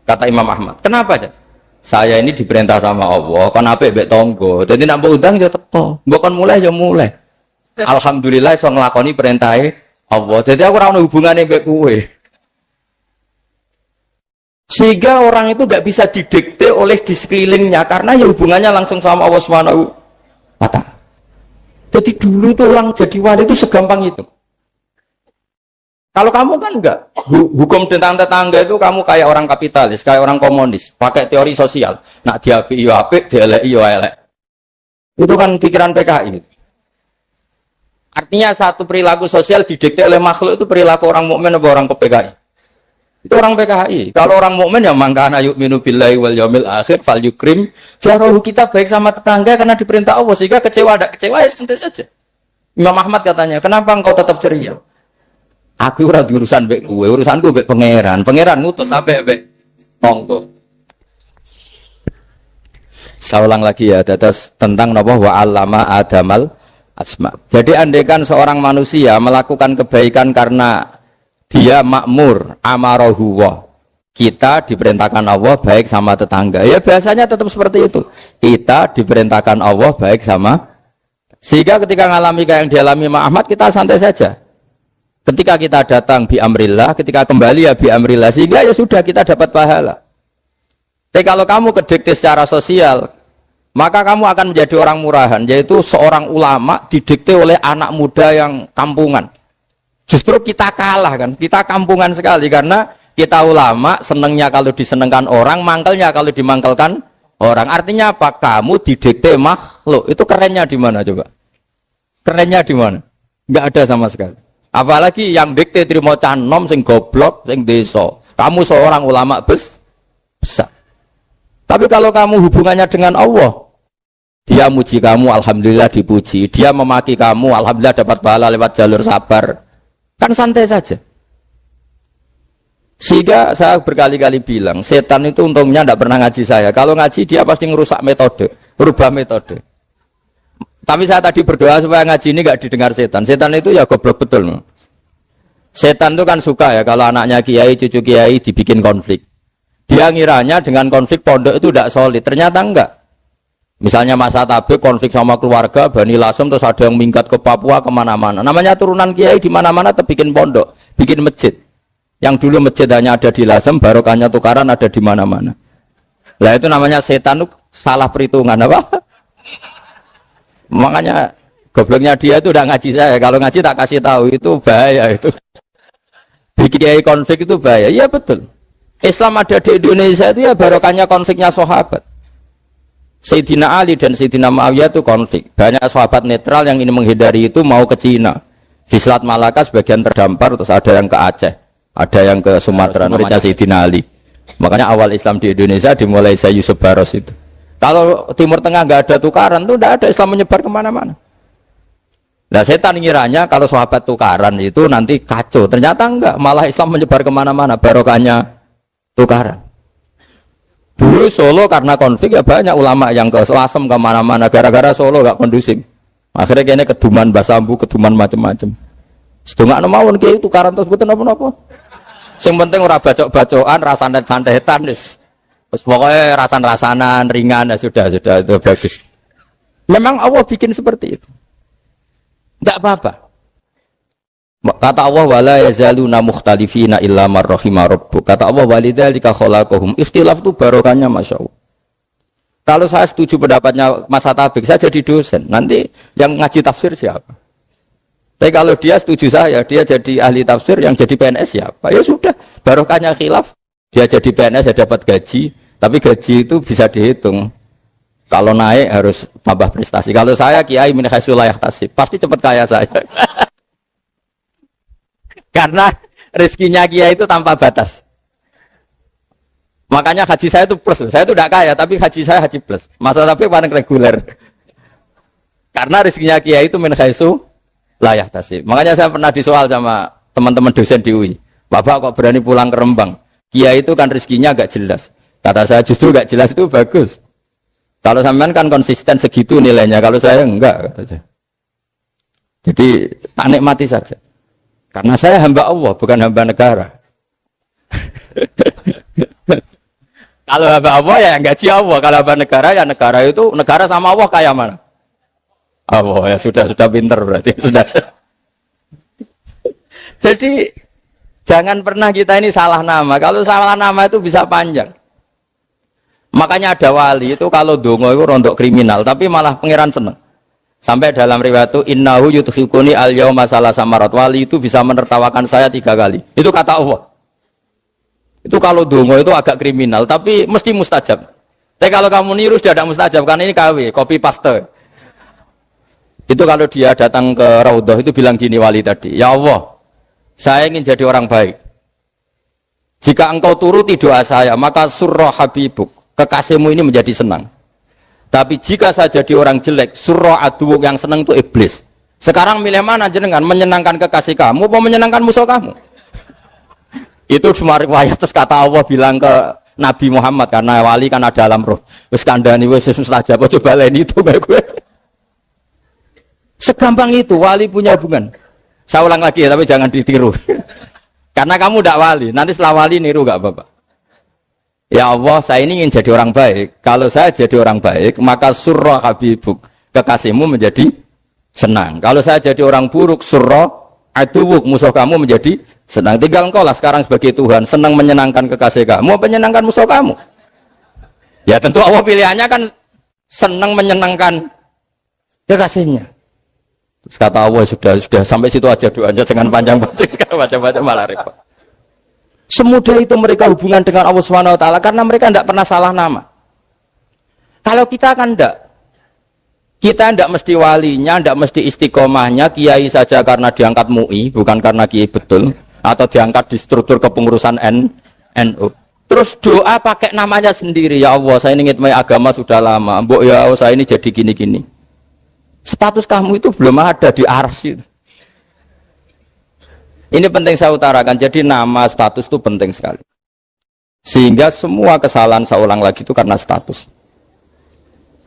Kata Imam Ahmad, kenapa aja? Saya ini diperintah sama Allah, kan apik mbek tangga. Dadi nek mbok undang ya teko, mbok kon mulai ya mulai. Alhamdulillah iso nglakoni perintahe Allah. Jadi aku ora ono hubungane mbek kowe. Sehingga orang itu gak bisa didikte oleh di sekelilingnya karena ya hubungannya langsung sama Allah Subhanahu wa Ta'ala. Jadi dulu itu orang jadi wali itu segampang itu. Kalau kamu kan enggak, hukum tentang tetangga itu kamu kayak orang kapitalis, kayak orang komunis, pakai teori sosial. Nak diapik yo apik, dieleki yo elek. Itu kan pikiran PKI. Artinya satu perilaku sosial didikte oleh makhluk itu perilaku orang mukmin atau orang PKI. Itu orang PKI. Kalau orang mukmin ya mangkana yu'minu billahi wal yaumil akhir fal yukrim. Jarahu, kita baik sama tetangga karena diperintah Allah, sehingga kecewa ada kecewa ya santai saja. Imam Ahmad katanya, kenapa engkau tetap ceria? Aku ora urusan mbek kowe, urusanku mbek pangeran. Pangeran ngutus sampai mbek tonggo. Saya ulang lagi ya, dados tentang napa wa allama adamal asma. Jadi andaikan seorang manusia melakukan kebaikan karena dia makmur, amarahu wa. Kita diperintahkan Allah baik sama tetangga. Ya biasanya tetap seperti itu. Kita diperintahkan Allah baik sama, sehingga ketika ngalami kayak yang dialami Imam Ahmad, kita santai saja. Ketika kita datang bi amrillah, ketika kembali ya bi amrillah, sehingga ya sudah kita dapat pahala. Tapi kalau kamu kedikte secara sosial, maka kamu akan menjadi orang murahan, yaitu seorang ulama didikte oleh anak muda yang kampungan. Justru kita kalah kan, kita kampungan sekali karena kita ulama senengnya kalau disenengkan orang, mangkelnya kalau dimangkelkan orang. Artinya apa? Kamu didikte makhluk. Itu kerennya di mana coba? Kerennya di mana? Enggak ada sama sekali. Apalagi yang dikte trimo canom sing goblok sing desa. Kamu seorang ulama besar. Tapi kalau kamu hubungannya dengan Allah, dia muji kamu, alhamdulillah dipuji. Dia memaki kamu, alhamdulillah dapat pahala lewat jalur sabar. Kan santai saja. Sehingga saya berkali-kali bilang, setan itu untungnya tidak pernah ngaji saya. Kalau ngaji dia pasti ngerusak metode, berubah metode. Tapi saya tadi berdoa supaya ngaji ini gak didengar setan. Setan itu ya goblok betul. Setan itu kan suka ya kalau anaknya kiai, cucu kiai dibikin konflik. Dia ngiranya dengan konflik pondok itu tidak solid. Ternyata enggak. Misalnya masa tabik konflik sama keluarga, Bani Lasem, terus ada yang minggat ke Papua kemana-mana. Namanya turunan kiai di mana-mana bikin pondok, bikin masjid. Yang dulu masjid hanya ada di Lasem, barokahnya tukaran ada di mana-mana. Lah itu namanya setan itu salah perhitungan apa? Makanya gobloknya dia itu udah ngaji saya. Kalau ngaji tak kasih tahu itu bahaya itu. Bikin konflik itu bahaya. Iya betul. Islam ada di Indonesia itu ya barokahnya konfliknya sahabat. Sayyidina Ali dan Sayyidina Muawiyah itu konflik. Banyak sahabat netral yang ingin menghindari itu mau ke Cina. Di Selat Malaka sebagian terdampar, terus ada yang ke Aceh, ada yang ke Sumatera. Muridnya Sayyidina Ali. Makanya awal Islam di Indonesia dimulai Syekh Yusuf Baros itu. Kalau Timur Tengah nggak ada tukaran, tuh nggak ada Islam menyebar kemana-mana. Nah setan ngiranya kalau sahabat tukaran itu nanti kacau. Ternyata enggak, malah Islam menyebar kemana-mana. Barokahnya tukaran. Dulu Solo karena konflik ya banyak ulama yang ke Selasem kemana-mana. Gara-gara Solo nggak kondusif. Akhirnya kayaknya keduman basambu, keduman macam-macam. Setengah nomawon kayak tukaran terus betul apa-apa. Yang penting ora bacok-bacokan, rasan-santetan wis. Pokoknya rasan-rasanan, ringan, ya sudah itu bagus. Memang Allah bikin seperti itu. Tidak apa-apa. Kata Allah, wala yazaluna mukhtalifina illa man rahima rabbuk. Kata Allah, walidzalika khalaqahum. Ikhtilaf itu barokahnya Masya Allah. Kalau saya setuju pendapatnya Mas Atabik, saya jadi dosen. Nanti yang ngaji tafsir siapa? Tapi kalau dia setuju saya, dia jadi ahli tafsir, yang jadi PNS siapa? Ya sudah, barokahnya khilaf. Dia jadi PNS, dia dapat gaji. Tapi gaji itu bisa dihitung. Kalau naik harus tambah prestasi. Kalau saya kiai min haitsu la yahtasib, pasti cepat kaya saya. Karena rezekinya kiai itu tanpa batas. Makanya haji saya itu plus. Saya itu tidak kaya, tapi haji saya haji plus. Masa tapi paling reguler. Karena rezekinya kiai itu min haitsu la yahtasib. Makanya saya pernah disoal sama teman-teman dosen di UI. Bapak kok berani pulang ke Rembang? Kiai itu kan rezekinya agak jelas. Kata saya justru gak jelas itu bagus. Kalau sampean kan konsisten segitu nilainya, kalau saya enggak. Kata saya. Jadi tak nikmati saja. Karena saya hamba Allah, bukan hamba negara. Kalau hamba Allah ya gaji Allah. Kalau hamba negara ya negara itu, negara sama Allah kayak mana? Allah ya sudah pinter berarti sudah. Jadi jangan pernah kita ini salah nama. Kalau salah nama itu bisa panjang. Makanya ada wali itu kalau dongo itu rontok kriminal, tapi malah pangeran seneng. Sampai dalam riwayat itu innahu yudhikuni al-yauma salasa marat. Wali itu bisa menertawakan saya 3 kali. Itu kata Allah. Itu kalau dongo itu agak kriminal, tapi mesti mustajab. Tapi kalau kamu niru sudah ada mustajab, karena ini KW, copy paste. Itu kalau dia datang ke Raudhah itu bilang gini wali tadi, ya Allah, saya ingin jadi orang baik. Jika engkau turuti doa saya, maka surah habibuk. Kekasihmu ini menjadi senang. Tapi jika saya jadi orang jelek, surah aduwuk yang senang itu iblis. Sekarang milih mana jenengan? Menyenangkan kekasih kamu atau menyenangkan musuh kamu? Itu semua riwayat. Terus kata Allah bilang ke Nabi Muhammad, karena wali kan ada alam roh. Wis kandhani wis mustajab, coba lain itu kayak gue. Segampang itu wali punya hubungan. Saya ulang lagi ya, tapi jangan ditiru. Karena kamu tidak wali, nanti setelah wali niru gak apa-apa. Ya Allah, saya ini ingin jadi orang baik. Kalau saya jadi orang baik, maka surah habibuk, kekasihmu menjadi senang. Kalau saya jadi orang buruk, surah aduwuk, musuh kamu menjadi senang. Tinggal engkau lah sekarang sebagai Tuhan, senang menyenangkan kekasih kamu, menyenangkan musuh kamu. Ya tentu Allah pilihannya kan senang menyenangkan kekasihnya. Terus kata Allah, sudah sampai situ aja doanya, jangan panjang-panjang, baca-baca malah repot. Semudah itu mereka hubungan dengan Allah SWT karena mereka tidak pernah salah nama. Kalau kita kan tidak. Kita tidak mesti walinya, tidak mesti istiqomahnya, kiai saja karena diangkat MUI, bukan karena kiai betul, atau diangkat di struktur kepengurusan NU. Terus doa pakai namanya sendiri, ya Allah, saya ini ngitmai agama sudah lama, mbok ya Allah, saya ini jadi gini-gini. Status kamu itu belum ada di arsy. Ini penting saya utarakan, jadi nama status itu penting sekali. Sehingga semua kesalahan saya ulang lagi itu karena status.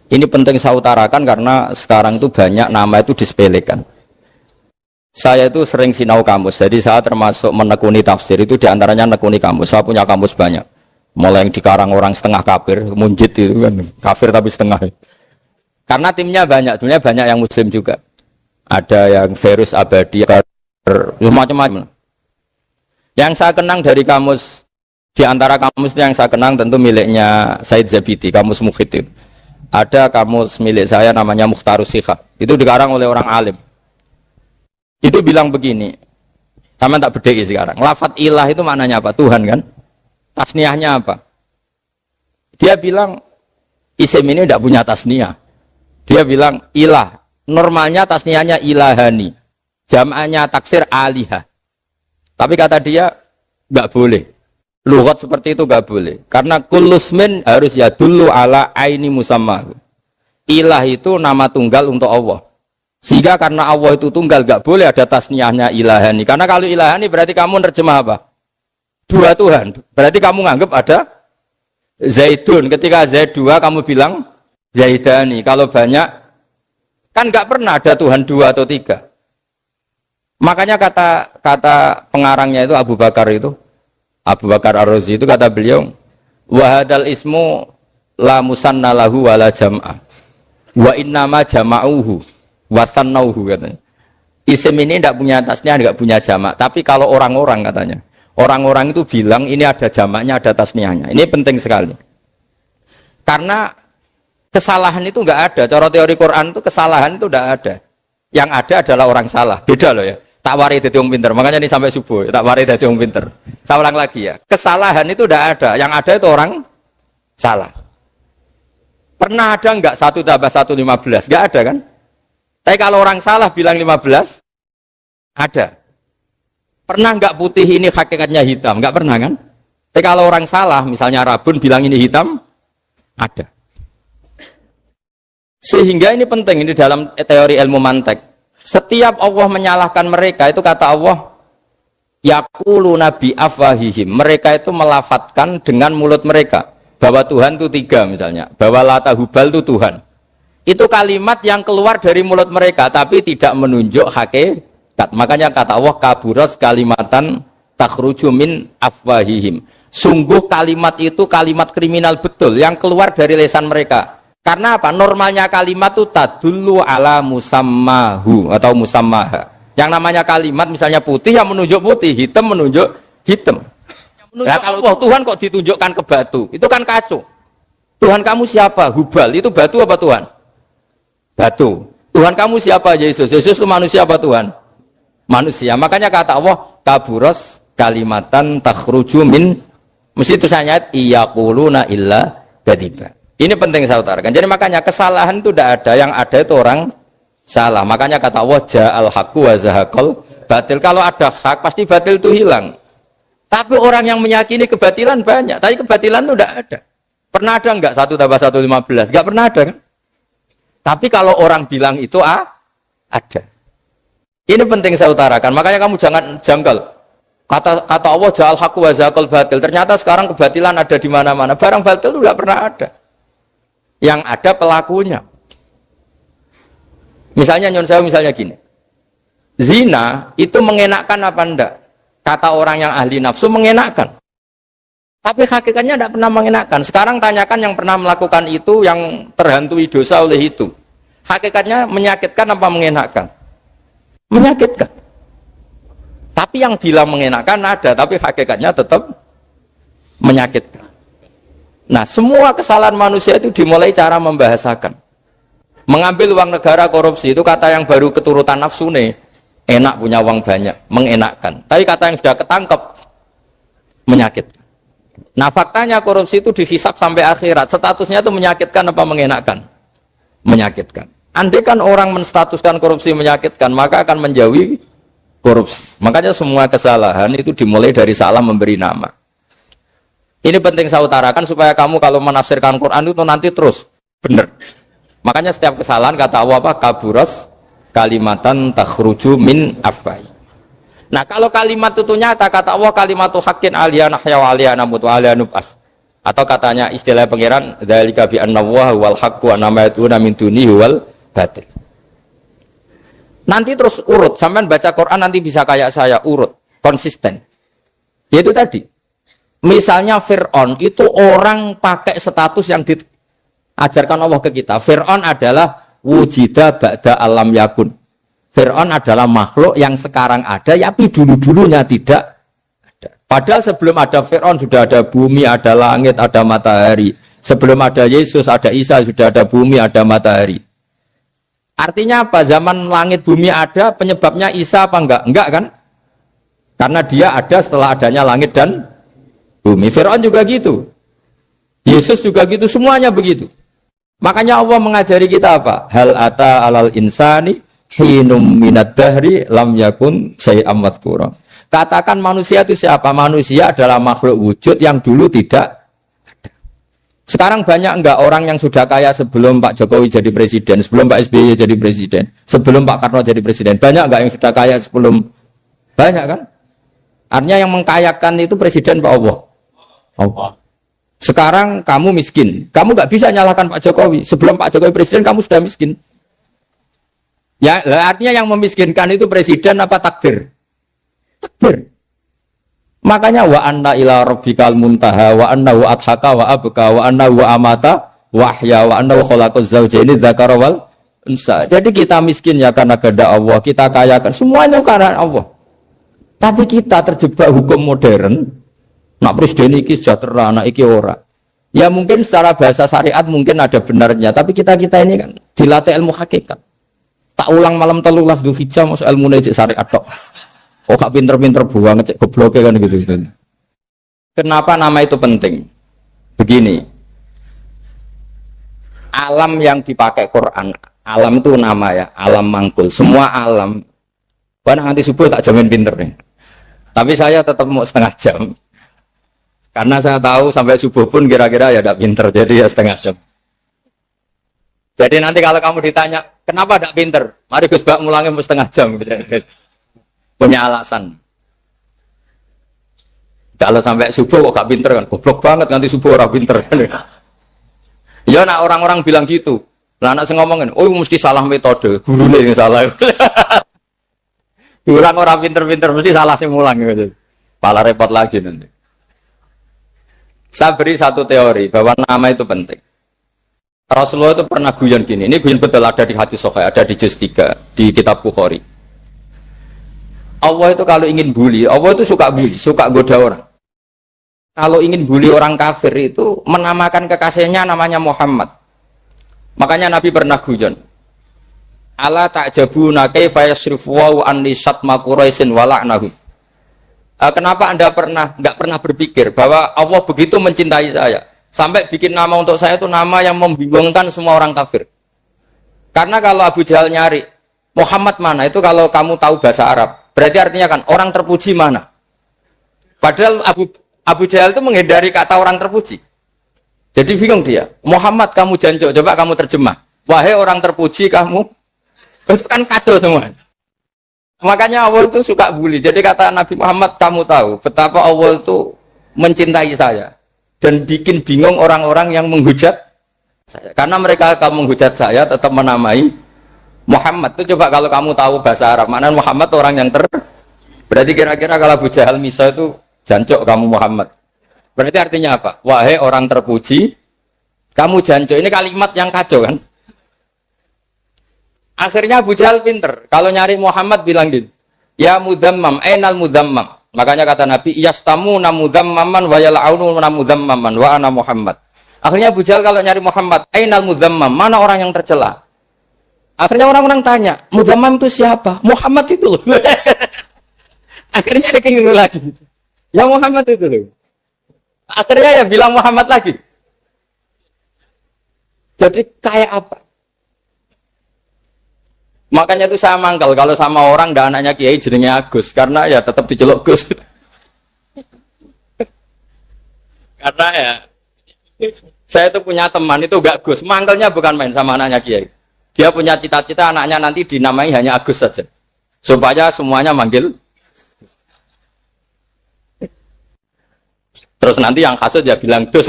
Ini penting saya utarakan karena sekarang itu banyak nama itu disepelekan. Saya itu sering sinau kamus, jadi saya termasuk menekuni tafsir itu diantaranya menekuni kamus. Saya punya kamus banyak, mulai yang dikarang orang setengah kafir, munjid itu kan kafir tapi setengah. Karena timnya banyak, sebenarnya banyak yang muslim juga. Ada yang Verus Abadi, macam-macam. Yang saya kenang dari kamus, diantara kamus yang saya kenang tentu miliknya Said Zabidi, kamus Mukhid itu. Ada kamus milik saya namanya Mukhtarus Sikha. Itu dikarang oleh orang alim. Itu bilang begini. Sama tak bedai sekarang. Lafat ilah itu maknanya apa? Tuhan kan? Tasniahnya apa? Dia bilang isim ini tidak punya tasniah. Dia bilang ilah. Normalnya tasniahnya ilahani. Jam'anya taksir alihah. Tapi kata dia nggak boleh. Lughat seperti itu gak boleh. Karena kullusmin harus ya dulu ala aini musamma. Ilah itu nama tunggal untuk Allah. Sehingga karena Allah itu tunggal gak boleh ada tasniahnya ilahani. Karena kalau ilahani berarti kamu nerjemah apa? Dua Tuhan. Berarti kamu nganggap ada Zaidun. Ketika Zaid dua kamu bilang Zaidani. Kalau banyak kan gak pernah ada Tuhan dua atau tiga. Makanya kata pengarangnya itu Abu Bakar itu. Abu Bakar Ar-Razi itu kata beliau, wahadal ismu la musanna lahu wala jam'ah wa innama jama'uhu wa sannauhu katanya. Isim ini tidak punya tasniah, tidak punya jamak. Tapi kalau orang-orang katanya, orang-orang itu bilang ini ada jamaknya, ada tasniahnya. Ini penting sekali. Karena kesalahan itu enggak ada. Cara teori Quran itu kesalahan itu enggak ada. Yang ada adalah orang salah. Beda loh ya. Tak warai dadi wong pinter. Makanya ini sampai subuh, tak warai dadi wong pinter. Saya ulang lagi ya. Kesalahan itu tidak ada. Yang ada itu orang salah. Pernah ada enggak 1 tambah 1 15? Enggak ada kan? Tapi kalau orang salah bilang 15, ada. Pernah enggak putih ini hakikatnya hitam? Enggak pernah kan? Tapi kalau orang salah, misalnya Rabun bilang ini hitam, ada. Sehingga ini penting, ini dalam teori ilmu mantek. Setiap Allah menyalahkan mereka, itu kata Allah, yaquluna bi afwahihim. Mereka itu melafatkan dengan mulut mereka bahwa Tuhan itu 3 misalnya, bahwa Lata Hubal itu Tuhan. Itu kalimat yang keluar dari mulut mereka tapi tidak menunjuk hakikat. Makanya kata Allah, kaburas kalimatan takhruju min afwahihim. Sungguh kalimat itu kalimat kriminal betul yang keluar dari lisan mereka. Karena apa? Normalnya kalimat itu tadullu ala musammahu atau musammaha. Yang namanya kalimat misalnya putih yang menunjuk putih, hitam menunjuk hitam. Nah, kalau Tuhan kok ditunjukkan ke batu, itu kan kacau. Tuhan kamu siapa? Hubal. Itu batu apa Tuhan? Batu. Tuhan kamu siapa? Yesus. Yesus itu manusia apa Tuhan? Manusia. Makanya kata Allah, kaburos kalimatan takhruju min, mesti itu ayat iyaquluna illa kadiba. Ini penting saya utarakan. Jadi makanya kesalahan itu tidak ada, yang ada itu orang salah. Makanya kata Allah, ja'al haqqu wa zahaqal batil. Kalau ada hak pasti batil itu hilang. Tapi orang yang meyakini kebatilan banyak, tapi kebatilan itu tidak ada. Pernah ada enggak 1 tambah 1 15? Enggak pernah ada kan? Tapi kalau orang bilang itu ada. Ini penting saya utarakan. Makanya kamu jangan janggal. Kata Allah, ja'al haqqu wa zahaqal batil. Ternyata sekarang kebatilan ada di mana-mana. Barang batil itu tidak pernah ada. Yang ada pelakunya. Misalnya nyon saya misalnya gini. Zina itu mengenakkan apa enggak? Kata orang yang ahli nafsu mengenakkan. Tapi hakikatnya tidak pernah mengenakkan. Sekarang tanyakan yang pernah melakukan itu, yang terhantui dosa oleh itu. Hakikatnya menyakitkan apa mengenakkan? Menyakitkan. Tapi yang bilang mengenakkan ada, tapi hakikatnya tetap menyakitkan. Nah, semua kesalahan manusia itu dimulai cara membahasakan. Mengambil uang negara korupsi itu kata yang baru keturutan nafsu nih. Enak punya uang banyak, mengenakkan. Tapi kata yang sudah ketangkep, menyakitkan. Nah, faktanya korupsi itu dihisap sampai akhirat. Statusnya itu menyakitkan apa mengenakkan? Menyakitkan. Andai kan orang menstatuskan korupsi menyakitkan, maka akan menjauhi korupsi. Makanya semua kesalahan itu dimulai dari salah memberi nama. Ini penting saya utarakan supaya kamu kalau menafsirkan Quran itu nanti terus benar. Makanya setiap kesalahan kata Allah apa? Kaburas kalimatan takhruju min afwai. Nah kalau kalimat itu nyata kata Allah kalimatu haqqin aliyana ya wa aliyana mutu aliyana nubas. Atau katanya istilah pangeran dzalika bi annallaha wal haqqu wa ma yatuna min dunihi wal batil. Nanti terus urut, sampean baca Quran nanti bisa kayak saya urut, konsisten. Yaitu tadi. Misalnya Fir'aun itu orang pakai status yang diajarkan Allah ke kita. Fir'aun adalah wujida ba'da alam yakun. Fir'aun adalah makhluk yang sekarang ada, tapi dulu-dulunya tidak ada. Padahal sebelum ada Fir'aun sudah ada bumi, ada langit, ada matahari. Sebelum ada Yesus, ada Isa, sudah ada bumi, ada matahari. Artinya apa? Zaman langit bumi ada, penyebabnya Isa apa enggak? Enggak kan? Karena dia ada setelah adanya langit dan bumi. Fir'aun juga gitu. Yesus juga gitu, semuanya begitu. Makanya Allah mengajari kita apa? Hal ata alal insani hinum minad dahri lam yakun syai'am madhkura. Katakan manusia itu siapa? Manusia adalah makhluk wujud yang dulu tidak. Sekarang banyak enggak orang yang sudah kaya sebelum Pak Jokowi jadi presiden, sebelum Pak SBY jadi presiden, sebelum Pak Karno jadi presiden? Banyak enggak yang sudah kaya sebelum? Banyak kan? Artinya yang mengkayakan itu presiden Pak Allah. Allah. Sekarang kamu miskin, kamu enggak bisa nyalahkan Pak Jokowi. Sebelum Pak Jokowi presiden kamu sudah miskin. Ya, artinya yang memiskinkan itu presiden apa takdir? Takdir. Makanya wa anna ila rabbikal muntaha wa annahu adhaka wa abka wa annahu amata wa ahya wa annahu khalaqaz zawjaini dzakara wal unsa. Jadi kita miskin ya karena kehendak Allah, kita kaya kan semuanya karena Allah. Tapi kita terjebak hukum modern. Nak presiden iki sejahtera, anak iki ora. Ya mungkin secara bahasa syariat mungkin ada benarnya, tapi kita-kita ini kan dilatih ilmu hakikat. Tak ulang malam 13 Dzulhijjah masuk ilmu cek syariat tok. Oh gak pinter-pinter buang ngecek gobloke kan gitu. Kenapa nama itu penting? Begini. Alam yang dipakai Quran, alam itu nama ya, alam mangkul. Semua alam. Wah nanti subuh tak jamin pinter nih. Tapi saya tetap mau setengah jam. Karena saya tahu sampai subuh pun kira-kira ya tidak pinter, jadi ya setengah jam. Jadi nanti kalau kamu ditanya, kenapa tidak pinter? Mari Gus Bak mulangnya mau setengah jam. Punya alasan. Kalau sampai subuh kok gak pinter kan? Goblok banget nanti subuh orang pinter. Ya nak orang-orang bilang gitu. Lah anak saya ngomongin, oh mesti salah metode, gurunya yang salah. Orang pinter-pinter mesti salah sih mulang gitu. Pala repot lagi nanti. Saya beri satu teori bahwa nama itu penting. Rasulullah itu pernah guyon gini. Ini guyon betul ada di hadis Sahih, ada di juz 3 di kitab Bukhari. Allah itu kalau ingin bully, Allah itu suka bully, suka goda orang. Kalau ingin bully orang kafir itu menamakan kekasihnya namanya Muhammad. Makanya Nabi pernah guyon. Ala ta'jabuna kaifa yasrifu wa anni syatma Quraisyin wa la'nahum. Kenapa Anda enggak pernah berpikir bahwa Allah begitu mencintai saya sampai bikin nama untuk saya itu nama yang membingungkan semua orang kafir. Karena kalau Abu Jahal nyari Muhammad mana itu kalau kamu tahu bahasa Arab, berarti artinya kan orang terpuji mana. Padahal Abu Jahal itu menghindari kata orang terpuji. Jadi bingung dia. Muhammad kamu jancuk, coba kamu terjemah. Wahai orang terpuji kamu, itu kan kacau semua. Makanya Allah itu suka bully. Jadi kata Nabi Muhammad, kamu tahu betapa Allah itu mencintai saya dan bikin bingung orang-orang yang menghujat saya. Karena mereka kalau menghujat saya tetap menamai Muhammad. Itu coba kalau kamu tahu bahasa Arab, mana Muhammad orang yang berarti kira-kira kalau Abu Jahal Misa itu jancuk kamu Muhammad. Berarti artinya apa? Wahai orang terpuji, kamu jancuk. Ini kalimat yang kacau kan? Akhirnya Abu Jahal pinter. Kalau nyari Muhammad bilang gitu. Ya mudammam, ainal mudammam. Makanya kata Nabi, yastamuna mudammaman wa yal'aununa mudammaman wa ana Muhammad. Akhirnya Abu Jahal kalau nyari Muhammad, ainal mudammam, mana orang yang tercela? Akhirnya orang-orang tanya, mudammam itu siapa? Muhammad itu loh. Akhirnya dia keliru lagi. Ya Muhammad itu loh. Akhirnya ya bilang Muhammad lagi. Jadi kayak apa? Makanya itu saya mangkal kalau sama orang dan anaknya Kiai jenenge Agus karena ya tetap diceluk Gus. Karena ya saya itu punya teman itu gak Gus, mangkalnya bukan main sama anaknya Kiai. Dia punya cita-cita anaknya nanti dinamai hanya Agus saja. Supaya semuanya manggil. Terus nanti yang hasut ya bilang Dus.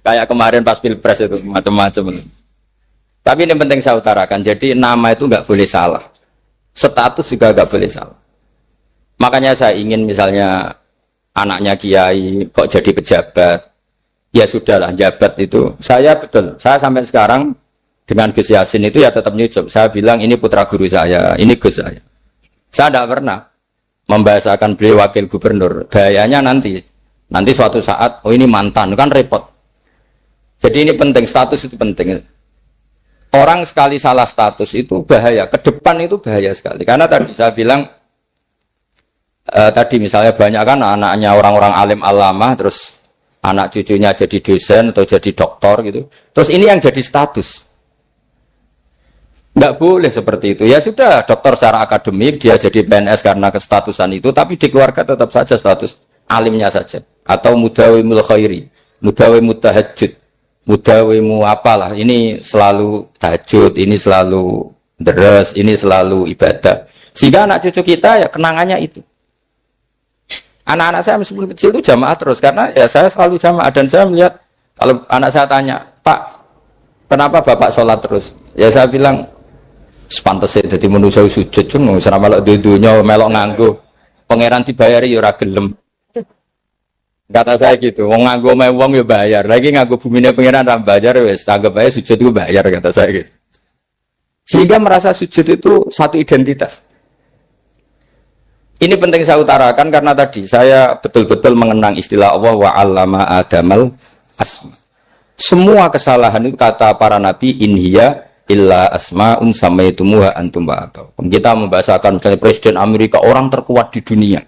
Kayak kemarin pas Pilpres itu macam-macam. Tapi ini penting saya utarakan. Jadi nama itu nggak boleh salah. Status juga nggak boleh salah. Makanya saya ingin misalnya anaknya Kiai kok jadi pejabat. Ya sudahlah, jabat itu. Saya betul. Saya sampai sekarang dengan Gus Yasin itu ya tetap nyucup. Saya bilang ini putra guru saya, ini Gus saya. Saya tidak pernah membahasakan beliau wakil gubernur. Bahayanya nanti suatu saat, oh ini mantan, kan repot. Jadi ini penting, status itu penting. Orang sekali salah status itu bahaya, ke depan itu bahaya sekali. Karena tadi saya bilang, tadi misalnya banyak kan anaknya orang-orang alim alama, terus anak cucunya jadi dosen atau jadi doktor gitu. Terus ini yang jadi status. Nggak boleh seperti itu. Ya sudah, dokter secara akademik, dia jadi PNS karena kestatusan itu, tapi di keluarga tetap saja status alimnya saja. Atau mudawimul khairi, mudawimul tahajud. Mudawimu apalah, ini selalu tahajud, ini selalu deres, ini selalu ibadah. Sehingga anak cucu kita ya kenangannya itu. Anak-anak saya meskipun kecil itu jamaah terus, karena ya saya selalu jamaah. Dan saya melihat, kalau anak saya tanya, Pak, kenapa Bapak sholat terus? Ya saya bilang, sepantasnya jadi manusia sujud, cuma selama melok dudunya, melok nganggo. Pangeran dibayari ya ora gelem. Kata saya gitu, wong nganggo mewong ya bayar. Lagi nganggo bumine pangeran ra bayar wis tanggap ae sujud itu bayar, kata saya gitu. Sehingga merasa sujud itu satu identitas. Ini penting saya utarakan karena tadi saya betul-betul mengenang istilah Allah wa 'allama Adamal asma. Semua kesalahan itu kata para nabi in hiya illa asma'un samaitumuha antum ba'atau. Kita membahasakan misalnya Presiden Amerika orang terkuat di dunia.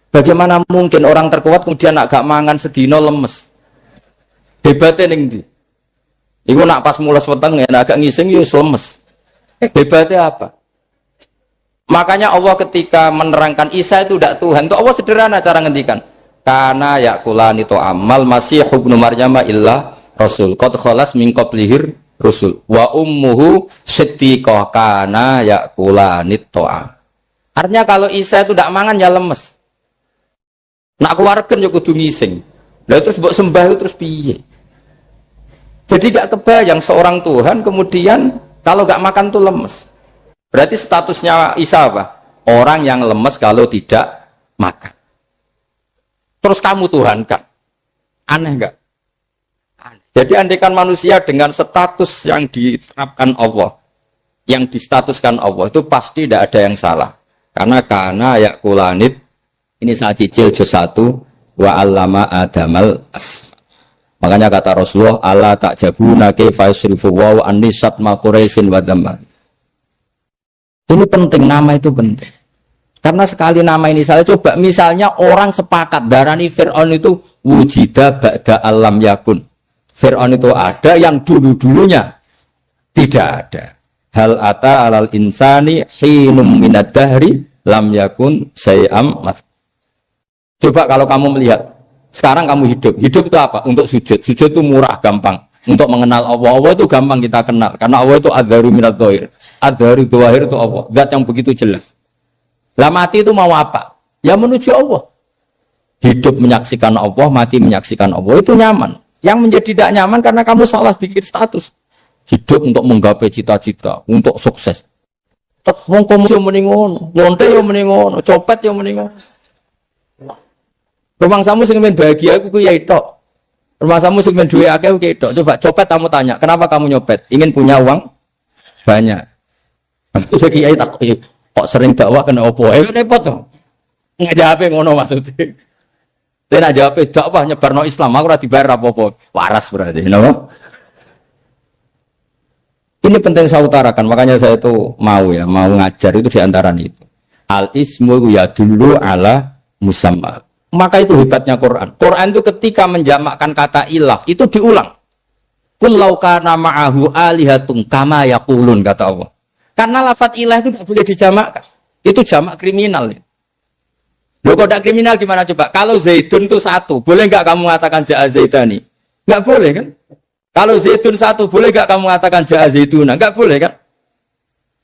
Bagaimana mungkin orang terkuat kemudian agak mangan sedino lemes? Debatnya ning ndi? Iku nak pas mulas weteng ya agak ngising ya lemes. Debatnya apa? Makanya Allah ketika menerangkan Isa itu tidak Tuhan, itu Allah sederhana cara ngendikan. Karena yakulani to amal masih ibnu Maryam illa rasul. Qad khalas min qablihir rusul. Wa ummuhu siddiqah kana yakulani to'a. Artinya kalau Isa itu tidak mangan ya lemes. Nak keluarkan ya kudu ngising. Lah terus mbok sembah terus piye? Jadi gak kebayang seorang Tuhan kemudian kalau gak makan tuh lemes. Berarti statusnya Isa apa? Orang yang lemes kalau tidak makan. Terus kamu Tuhan kan? Aneh gak? Aneh. Jadi andaikan manusia dengan status yang diterapkan Allah, yang distatuskan Allah itu pasti tidak ada yang salah. Karena yakulanit. Ini saya cicil juz 1 wa 'allama Adamal asma. Makanya kata Rasulullah, Allah tak jabuna kaifa yusrifu wa anisat ma quraisin wa dhamma. Ini penting, nama itu penting. Karena sekali nama ini saya coba misalnya orang sepakat darani Fir'aun itu wujida ba'da alam yakun. Fir'aun itu ada yang dulu-dulunya tidak ada. Hal ata alal insani hinum minad dahri lam yakun say'am math. Coba kalau kamu melihat, sekarang kamu hidup itu apa? Untuk sujud. Sujud itu murah, gampang. Untuk mengenal Allah. Allah itu gampang kita kenal. Karena Allah itu adharu minat dhahir. Adharu dhahir itu Allah. Zat yang begitu jelas. Lah mati itu mau apa? Ya menuju Allah. Hidup menyaksikan Allah, mati menyaksikan Allah. Itu nyaman. Yang menjadi tidak nyaman karena kamu salah bikin status. Hidup untuk menggapai cita-cita, untuk sukses. Tak wong komunis meningon, lonte yo meningon, copet yo meningon. Rumah samu sing men bahagia aku kiai tok. Rumah samu sing men duwe akeh aku kiai tok. Coba copet kamu tanya, kenapa kamu nyopet? Ingin punya uang banyak. Terus kiai tak kok sering dakwah kena opo? Repot to. Ngajape ngono maksudnya. Tidak jawab dakwah nyebarno Islam, aku ora dibayar apa-apa. Waras berarti, napa? Ini penting saya utarakan, makanya saya itu mau ngajar itu diantara itu. Al ismu ya dulu ala musamma. Maka itu hebatnya Quran. Quran itu ketika menjamakkan kata ilah itu diulang. Qul law kana ma'ahu alihatun kama yaqulun, kata Allah. Karena lafadz ilah itu tidak boleh dijamakkan. Itu jamak kriminal. Loh kok tidak kriminal gimana coba? Kalau Zaidun itu satu, boleh nggak kamu mengatakan ja'a Zaidani? Nggak boleh kan? Kalau Zaidun satu, boleh nggak kamu mengatakan ja'a Zaiduna? Nggak boleh kan?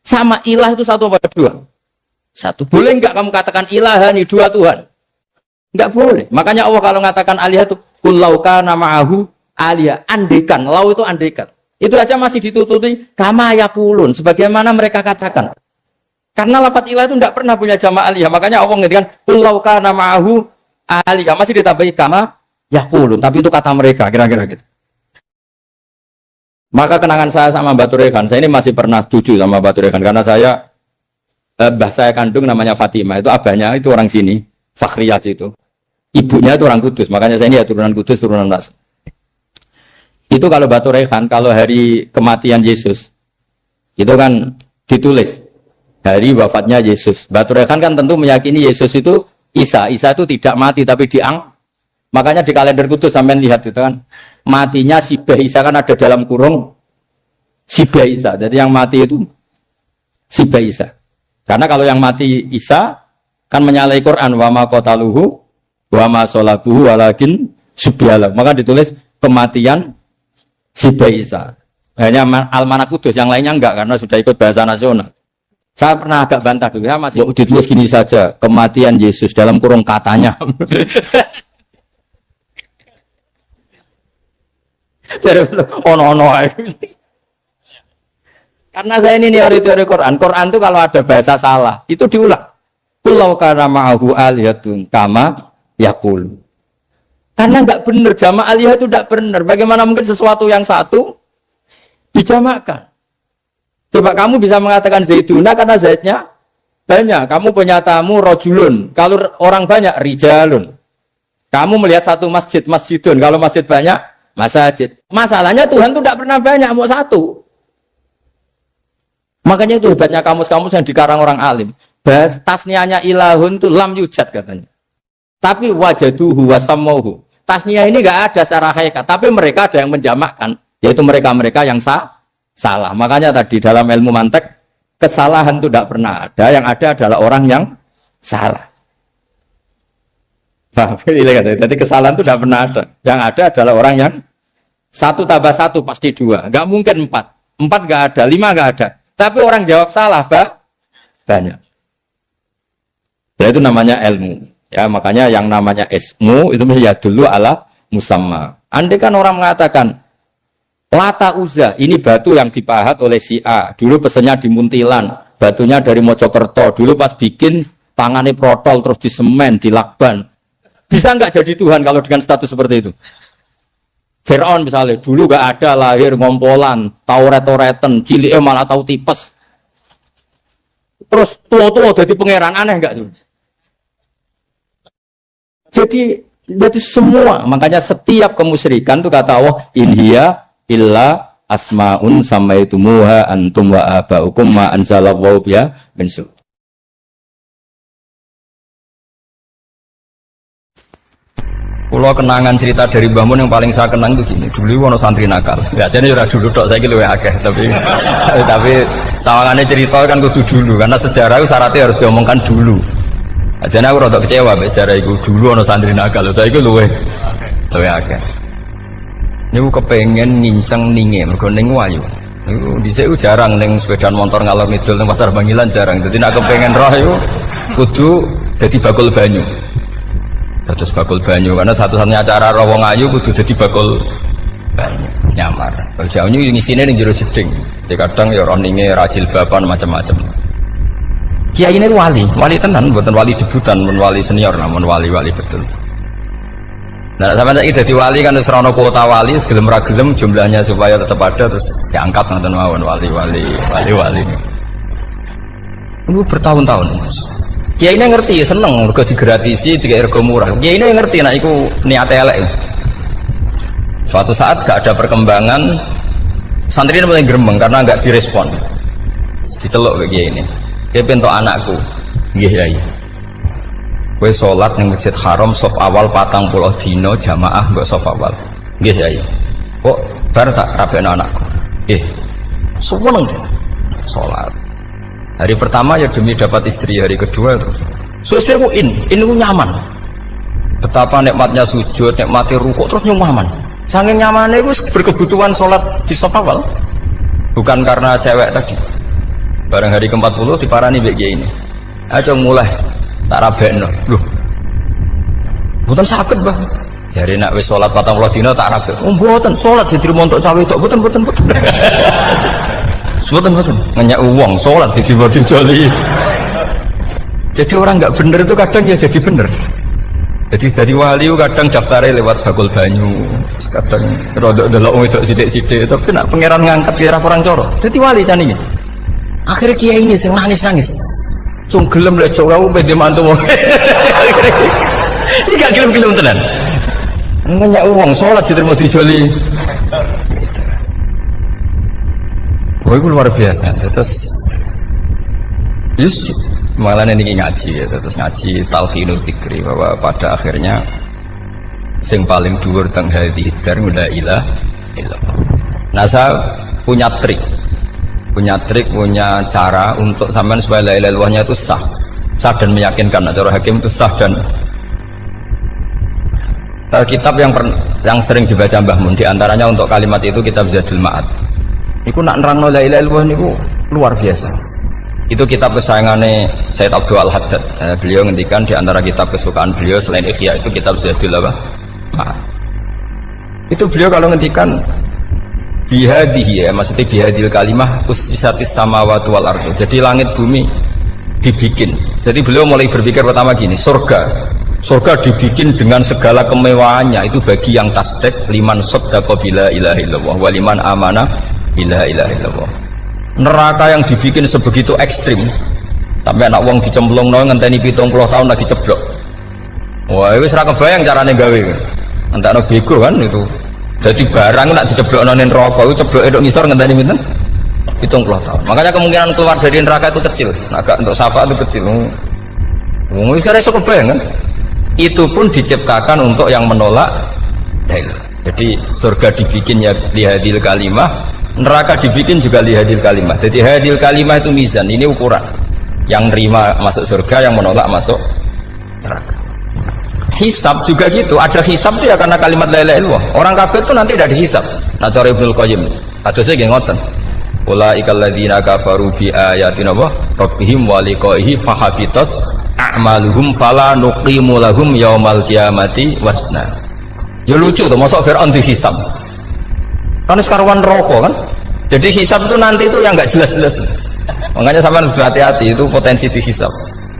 Sama ilah itu satu apa dua? Satu. Boleh nggak kamu katakan ilahani, dua Tuhan? Nggak boleh. Makanya Allah kalau mengatakan alihah itu kullau kana ma'ahu alihah, andekan. Lau itu andekan. Itu aja masih ditutupi kama yakulun, sebagaimana mereka katakan. Karena lafadz ilah itu tidak pernah punya jama' alihah. Makanya Allah mengatakan kullau kana ma'ahu alihah, masih ditambahi kama yakulun. Tapi itu kata mereka, kira-kira gitu. Maka kenangan saya sama Mbak Turekan, saya ini masih pernah setuju sama Mbak Turekan karena saya mbah saya kandung namanya Fatimah, itu abahnya itu orang sini, Fakhriyas itu. Ibunya itu orang Kudus, makanya saya ini ya turunan Kudus, turunan Nas. Itu kalau Batu Rehan, kalau hari kematian Yesus, itu kan ditulis hari wafatnya Yesus. Batu Rehan kan tentu meyakini Yesus itu Isa itu tidak mati tapi makanya di kalender Kudus sampai lihat itu kan, matinya Sibah Isa kan ada dalam kurung Sibah Isa. Jadi yang mati itu Sibah Isa. Karena kalau yang mati Isa kan menyalahi Quran wa ma qataluhu wa ma salabuhu walakin subyalah. Maka ditulis kematian Sibah Isa. Hanya Almanak Kudus, yang lainnya enggak karena sudah ikut bahasa nasional. Saya pernah agak bantah dulu, ya masih ditulis gini saja, kematian Yesus dalam kurung katanya. Jadi ono. Karena saya ini teori Quran. Quran itu kalau ada bahasa salah, itu diulang. Kullau kana ma'ahu aliyatun kama yaqul. Karena enggak benar, jama' aliyah itu enggak benar. Bagaimana mungkin sesuatu yang satu dijamakkan? Coba kamu bisa mengatakan Zaiduna karena Zaidnya banyak. Kamu punya tamu rojulun. Kalau orang banyak rijalun. Kamu melihat satu masjid, masjidun. Kalau masjid banyak, masjid. Masalahnya Tuhan itu tidak pernah banyak, mau satu. Makanya itu hebatnya kamus-kamus yang dikarang orang alim. Tasniahnya ilahun itu lam yujad katanya. Tapi wajaduhu wasamauhu. Tasniah ini enggak ada secara hakikat, tapi mereka ada yang menjamakkan, yaitu mereka-mereka yang salah. Makanya tadi dalam ilmu mantek, kesalahan itu tidak pernah ada, yang ada adalah orang yang salah. Jadi kesalahan itu tidak pernah ada. Yang ada adalah orang yang satu tambah satu pasti dua. Enggak mungkin empat. Empat enggak ada, lima enggak ada. Tapi orang jawab salah, banyak. Ya itu namanya ilmu. Ya makanya yang namanya ismu itu mesti ya dulu ala musamma. Andai kan orang mengatakan Lata Uzza, ini batu yang dipahat oleh si A. Dulu pesennya di Muntilan, batunya dari Mojokerto. Dulu pas bikin tangannya protol terus di semen, di lakban. Bisa nggak jadi Tuhan kalau dengan status seperti itu? Fir'aun misalnya, dulu nggak ada, lahir ngompolan, tahu retoretan, ciliknya malah tahu tipes. Terus tua-tua jadi pangeran, aneh nggak tuh? Jadi semua, makanya setiap kemusyrikan itu kata Allah, inhiya illa asma'un samaitumuha antum wa aba'ukum ma anzalallahu biha min sultan. Kalau kenangan cerita dari Mbah Mun yang paling saya kenang itu gini, dulu ono santri nakal. Ya jadi ora dulu tok saiki luwih akeh, tapi sawangane cerita kan kudu dulu karena sejarah itu syaratnya harus diomongkan dulu. Jadi aku rada kecewa mbek sejarah itu, dulu ono santri nakal, saiki luwih akeh. Niku kepengen nginceng ninge mergo ning wayu. Niku dhisik jarang ning sepedaan motor ngalor ngidul ning Pasar Bangilan jarang. Dadi nek kepengen roh iku kudu dadi bakul banyu. Dados bakul banyu karena satu-satunya cara roh wong ayu kudu dadi bakul banyu nyamar. Bakul banyu ngisine ning jero jeding. Jadi kadang ya roh ninge rajil bapan macam-macam. Kiai ini wali tenan, bukan wali debutan, bukan wali senior, namun wali betul. Nah, sampai saiki dadi wali kan wis ora ono kuota wali, segelem ra gelem jumlahnya supaya tetap ada terus diangkat ngoten mawon wali. Ini bertahun-tahun. Kiai ini ngerti, seneng mergo digratisi, dikai rego murah. Kiai ini ngerti nek iku niate elek. Suatu saat gak ada perkembangan, santri ini mulai gremeng karena gak direspon. Diceluk ke kiai ini. Dia pentok anakku, nggih Yai. Kowe salat ning Masjid Haram saf awal 40 dina jamaah mbok saf awal. Nggih Yai. Kok bar tak rabekno anakku. Nggih. Seneng salat. Hari pertama ya demi dapat istri, hari kedua terus. Sesuai ku ku nyaman. Betapa nikmatnya sujud, nikmatnya rukuk terus nyaman. Saking nyamannya itu berkebutuhan sholat di saf awal. Bukan karena cewek tadi. Barang hari ke-40 diparani mbek kiai ini. Aja mulai tak rabekno. Loh. Mboten saged, Mbah. Jare nek wis salat 40 dina tak rabek. Oh, mboten salat jadi montok cawe tok. Mboten. Mboten. Ngenyak uang salat jadi bodi joli. Jadi orang enggak bener itu kadang ya jadi bener. Jadi wali kadang daftarnya lewat bakul banyu, kadang rodok delok wedok sithik-sithik, tapi nak pangeran ngangkat kira kurang coro. Jadi wali canine. Akhirnya kiai ini sing nangis. Cung gelem lek cok aku pede mantu. Iki gak gelem tenan. Ngenyak uang salat diterima dijoli. Gitu. Oh, itu luar biasa. Terus malah ini ngaji ya, terus ngaji talqinul fikri bahwa pada akhirnya sing paling dhuwur teng hadhihi dar la ilaha illallah. Nah, saya punya trik, punya cara untuk sampean supaya la ilaha illallahnya itu sah dan meyakinkan. Cara hakim itu sah dan kitab yang sering dibaca Mbah Mun di antaranya untuk kalimat itu kitab Zadul Ma'ad. Iku nak nerangno la ilaha illallah niku luar biasa. Itu kitab kesayangannya Sayyid Abdul Al-Haddad. Beliau ngendikan di antara kitab kesukaan beliau selain Ihya itu kitab Zadul Ma'ad. Itu beliau kalau ngendikan bihadihi, ya maksudnya bihadil kalimah ussisatis samawati wal ardu. Jadi langit bumi dibikin. Jadi beliau mulai berpikir pertama gini, surga dibikin dengan segala kemewahannya itu bagi yang tasdik liman saddaqa bila ilaha illallah wa liman amana bila ilaha illallah. Neraka yang dibikin sebegitu ekstrim sampai anak wong dicemplung ngenteni 70 tahun lagi ceblok. Wah, itu ora kebayang carane gawe. Entakno bego kan itu. Jadi barang nak diceblokno ning neraka itu cebloke tok ngisor ngenteni pinten? 70 tahun. Makanya kemungkinan keluar dari neraka itu kecil. Agak untuk syafaat itu kecil. Wong wis kare iso kebayang kan? Itu pun diciptakan untuk yang menolak dalil. Jadi surga dibikin ya lihadil kalimah, neraka dibikin juga lihadil kalimah. Jadi hadil kalimah itu mizan, ini ukuran. Yang nerima masuk surga, yang menolak masuk neraka. Hisab juga gitu, ada hisab itu ya karena kalimat la ilaha illallah. Orang kafir itu nanti tidak dihisab. Nah, cara Ibnul Qayyim, hadisnya nggih ngoten. Ulaikal ladzina kafaru bi ayatina rabbihim wa liqaihi fahabitas a'maluhum fala nuqimu lahum yaumal qiyamati wasna. Ya lucu tuh, masuk Fir'aun dihisab. Kan sekarang rokok kan. Jadi hisab itu nanti itu yang nggak jelas-jelas. Makanya sampean hati-hati, itu potensi dihisab.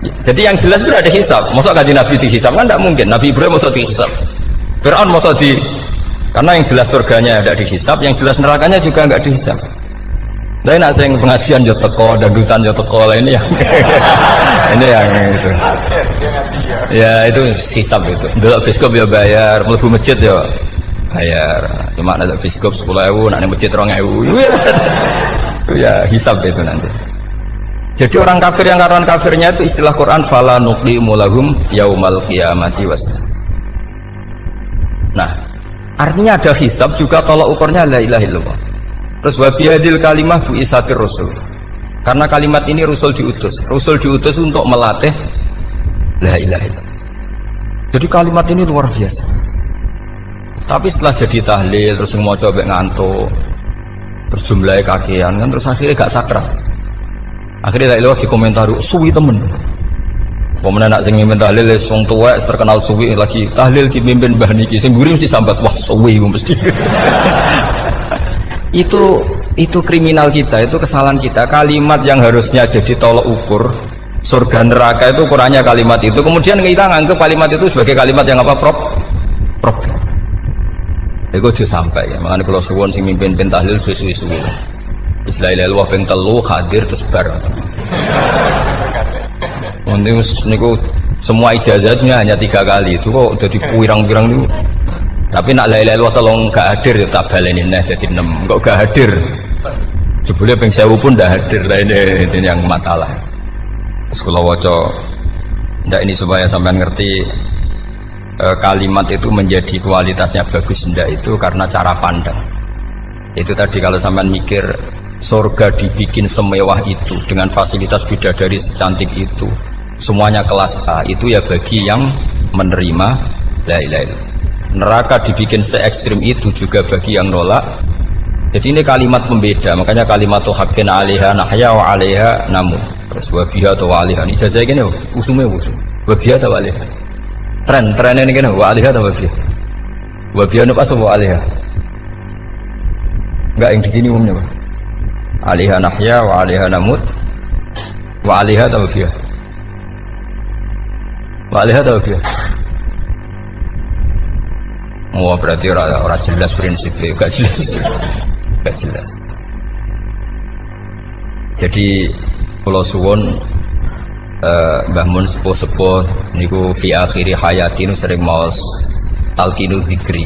Jadi yang jelas itu ada hisab. Masuk kanjeng Nabi dihisab kan tidak mungkin. Nabi Ibrahim masuk dihisab. Fir'aun masuk di, karena yang jelas surganya tidak dihisab, yang jelas nerakanya juga nggak dihisab. Lain nak sering pengajian yo teko, dandutan yo teko lah ini yang ini yang itu. Ya itu hisab itu. Delok biskop yo bayar, mlebu masjid yo bayar. Cuma ada biskop 10.000, nak masjid 2.000. Itu ya hisab itu nanti. Jadi orang kafir yang karuan kafirnya itu istilah Quran fala nuqimu lahum yaumal qiyamati wasna. Nah, artinya ada hisab juga tolak ukurnya la ilaha illallah. Terus wabihadil kalimah bu isatir rasul. Karena kalimat ini rasul diutus untuk melatih la ilaha illallah. Jadi kalimat ini luar biasa. Tapi setelah jadi tahlil terus mau coba ngantuk, terus jumlahnya kakean kan, terus akhirnya gak sakral. Akhirnya tak lewat di komentar suwi temen. Pemenang nak sing mimpin tahlil wong tuwa terkenal suwi lagi tahlil dipimpin Mbah niki sing mburi mesti sambat wah suwi mesti. Itu kriminal kita, itu kesalahan kita. Kalimat yang harusnya jadi tolok ukur surga neraka itu ukurannya kalimat itu. Kemudian kita nganggap kalimat itu sebagai kalimat yang apa? Problem. Itu sudah sampai ya. Makanya kalau suwon sing mimpin tahlil suwi-suwi. Istilah ilmu ping telu hadir terus bar. Niku semua ijazahnya hanya 3 kali. Itu kok udah dipirang-pirang niku. Tapi nak la ilaha illallah tolong gak hadir ya tak baleni neh jadi 6. Kok gak hadir? Jebule ping 1000 pun ndak hadir. Lah ini yang masalah. Terus kula waca ndak ini supaya sampean ngerti kalimat itu menjadi kualitasnya bagus ndak itu karena cara pandang. Itu tadi kalau sampean mikir surga dibikin semewah itu dengan fasilitas bidadari secantik itu, semuanya kelas A, itu ya bagi yang menerima la ilaha illallah. Neraka dibikin se-ekstrim itu juga bagi yang nolak. Jadi ini kalimat pembeda, makanya kalimat haqqin 'alaiha nahya wa 'alaiha namut. Terus wa biha atau wa 'alaiha. Ijazah gini usume usum. Wa biha atau wa 'alaiha. Tren ini gini wa 'alaiha atau wa biha. Wa biha apa wa 'alaiha? Enggak yang di sini umumnya, Pak. 'Alaiha nahya wa 'alaiha namut. Wa 'alaiha atau wa biha. Wa 'alaiha atau wa biha. Oh berarti orang jelas prinsipnya, gak jelas. Gak jelas. Jadi kalau suwon Mbah Mun sepuh-sepuh niku fi akhiri hayati nu sering maos talqinu zikri.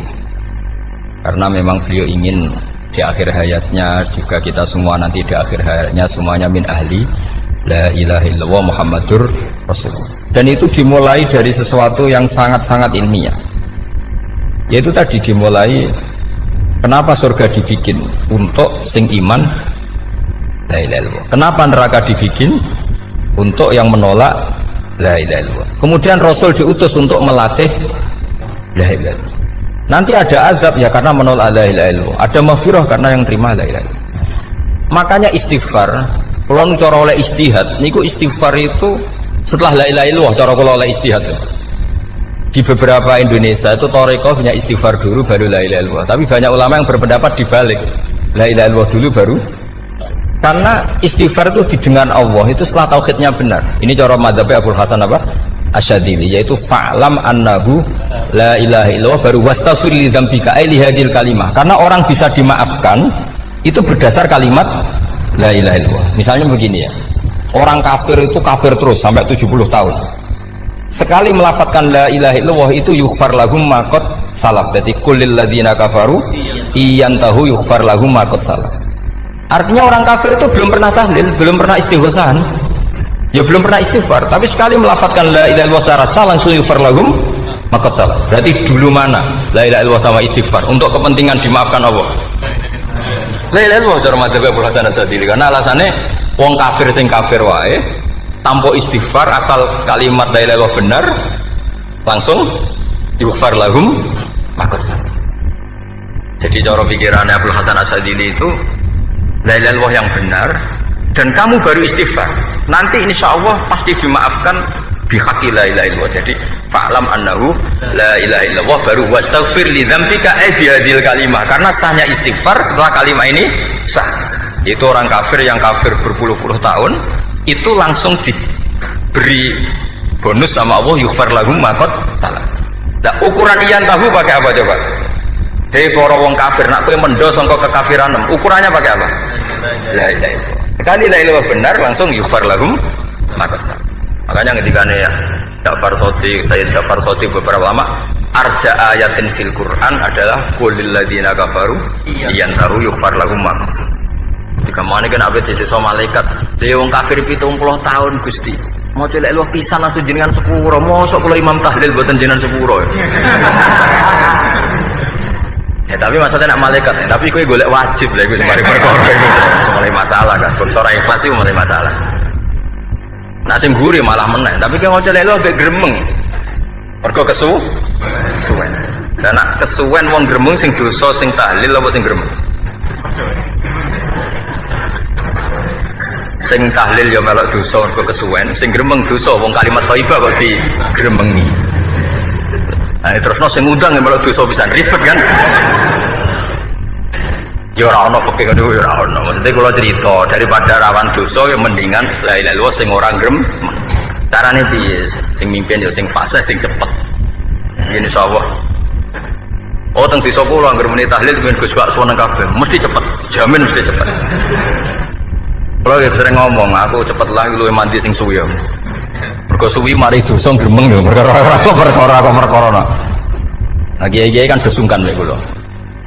Karena memang beliau ingin di akhir hayatnya juga kita semua nanti di akhir hayatnya semuanya min ahli la ilaha illallah Muhammadur Rasulullah. Dan itu dimulai dari sesuatu yang sangat-sangat ilmiah. Yaitu tadi dimulai kenapa surga dibikin untuk sing iman la ilaha illallah. Kenapa neraka dibikin untuk yang menolak la ilaha illallah. Kemudian Rasul diutus untuk melatih la ilaha illallah. Nanti ada azab ya karena menolak la ilaha illallah. Ada maghfirah karena yang terima la ilaha illallah. Makanya istighfar, kalau cara oleh istihad, niku istighfar itu setelah la ilaha illallah cara kalau oleh istihad. Di beberapa Indonesia itu Toreko punya istighfar dulu baru la ilaha illallah. Tapi banyak ulama yang berpendapat dibalik, la ilaha illallah dulu baru. Karena istighfar itu didengar Allah itu setelah tauhidnya benar. Ini cara madzhabnya Abul Hasan apa? Asyadzili, yaitu fa'lam annahu la ilaha illallah baru wastaghfir li dzambika ai li hadil kalimah. Karena orang bisa dimaafkan itu berdasar kalimat la ilaha illallah. Misalnya begini ya. Orang kafir itu kafir terus sampai 70 tahun. Sekali melafatkan la ilaha illallah itu yughfar lahum ma qad salaf. Jadi kullil ladzina kafaru iyantahu yughfar lahum ma qad salaf. Artinya orang kafir itu belum pernah tahlil, belum pernah istighosah, ya belum pernah istighfar. Tapi sekali melafatkan la ilaha illallah secara sah langsung yughfar lahum ma qad salaf. Berarti dulu mana la ilaha illallah sama istighfar untuk kepentingan dimaafkan Allah? La ilaha illallah cara madzhab Abu Hasan Asyadzili, karena alasannya wong kafir sing kafir wae tanpa istighfar asal kalimat la ilaha illallah benar langsung yughfar lahum ma qad salaf. Jadi cara pikirannya Abu Hasan Asyadzili itu la ilaha illallah yang benar dan kamu baru istighfar nanti insya Allah pasti dimaafkan bihaqi la ilaha illallah. Jadi fa'lam annahu la ilaha illallah baru wastaghfir li dzambika bihadil kalimah, karena sahnya istighfar setelah kalimat ini sah. Itu orang kafir yang kafir berpuluh-puluh tahun itu langsung diberi bonus sama Allah yughfar lahum ma qad salaf. Nah, ukuran iyan tahu pakai apa coba? Hei para wong kafir nak kowe mendo sangka kekafiran, ukurannya pakai apa? La ilaha illallah. Sekali la ilaha benar langsung yughfar lahum ma qad salaf. Makanya ketika ya Ja'far Shadiq, Sayyid Ja'far Shadiq beberapa lama arja ayatin fil Quran adalah qulil ladzina kafaru yantaru yughfar lahum ma qad salaf. Jika mana kan abet sisa malaikat dia wong kafir 70 tahun Gusti mau celek luah pisan langsung jenengan sepuro mosok kula imam tahlil boten jenengan sepuro ya tapi maksudnya nak malaikat ya. Tapi kowe golek wajib lah iku mari perkara iku mulai masalah kan persora ikhlas itu mulai masalah. Nah sing guri malah meneh tapi kowe mau celek luah ambek gremeng mergo kesuwen dan nak kesuwen wong gremeng sing dosa sing tahlil apa sing gremeng? Sing tahlil ya melok dosa mergo kesuwen, sing gremeng dosa wong kalimat thayyibah kok digremengi. Nah terusno sing ngundang ya melok dosa pisan ribet kan. Ya ora ono fikih ngono ya ora ono. Maksudnya kula cerita daripada rawan dosa ya mendingan la ilaha illallah sing ora gremeng. Carane piye? Sing mimpin ya sing fasih sing cepet. Ngene insyaallah. Oh teng desa kula anggere muni tahlil ben Gus Pak suweneng kabeh, mesti cepet, jamin mesti cepet. Kalau sering ngomong, aku cepet lah lu mandi sing suwi. Mergo suwi mari dosa gremeng lho, perkara. Nah kiai-kiai kan dosungkan mek kula.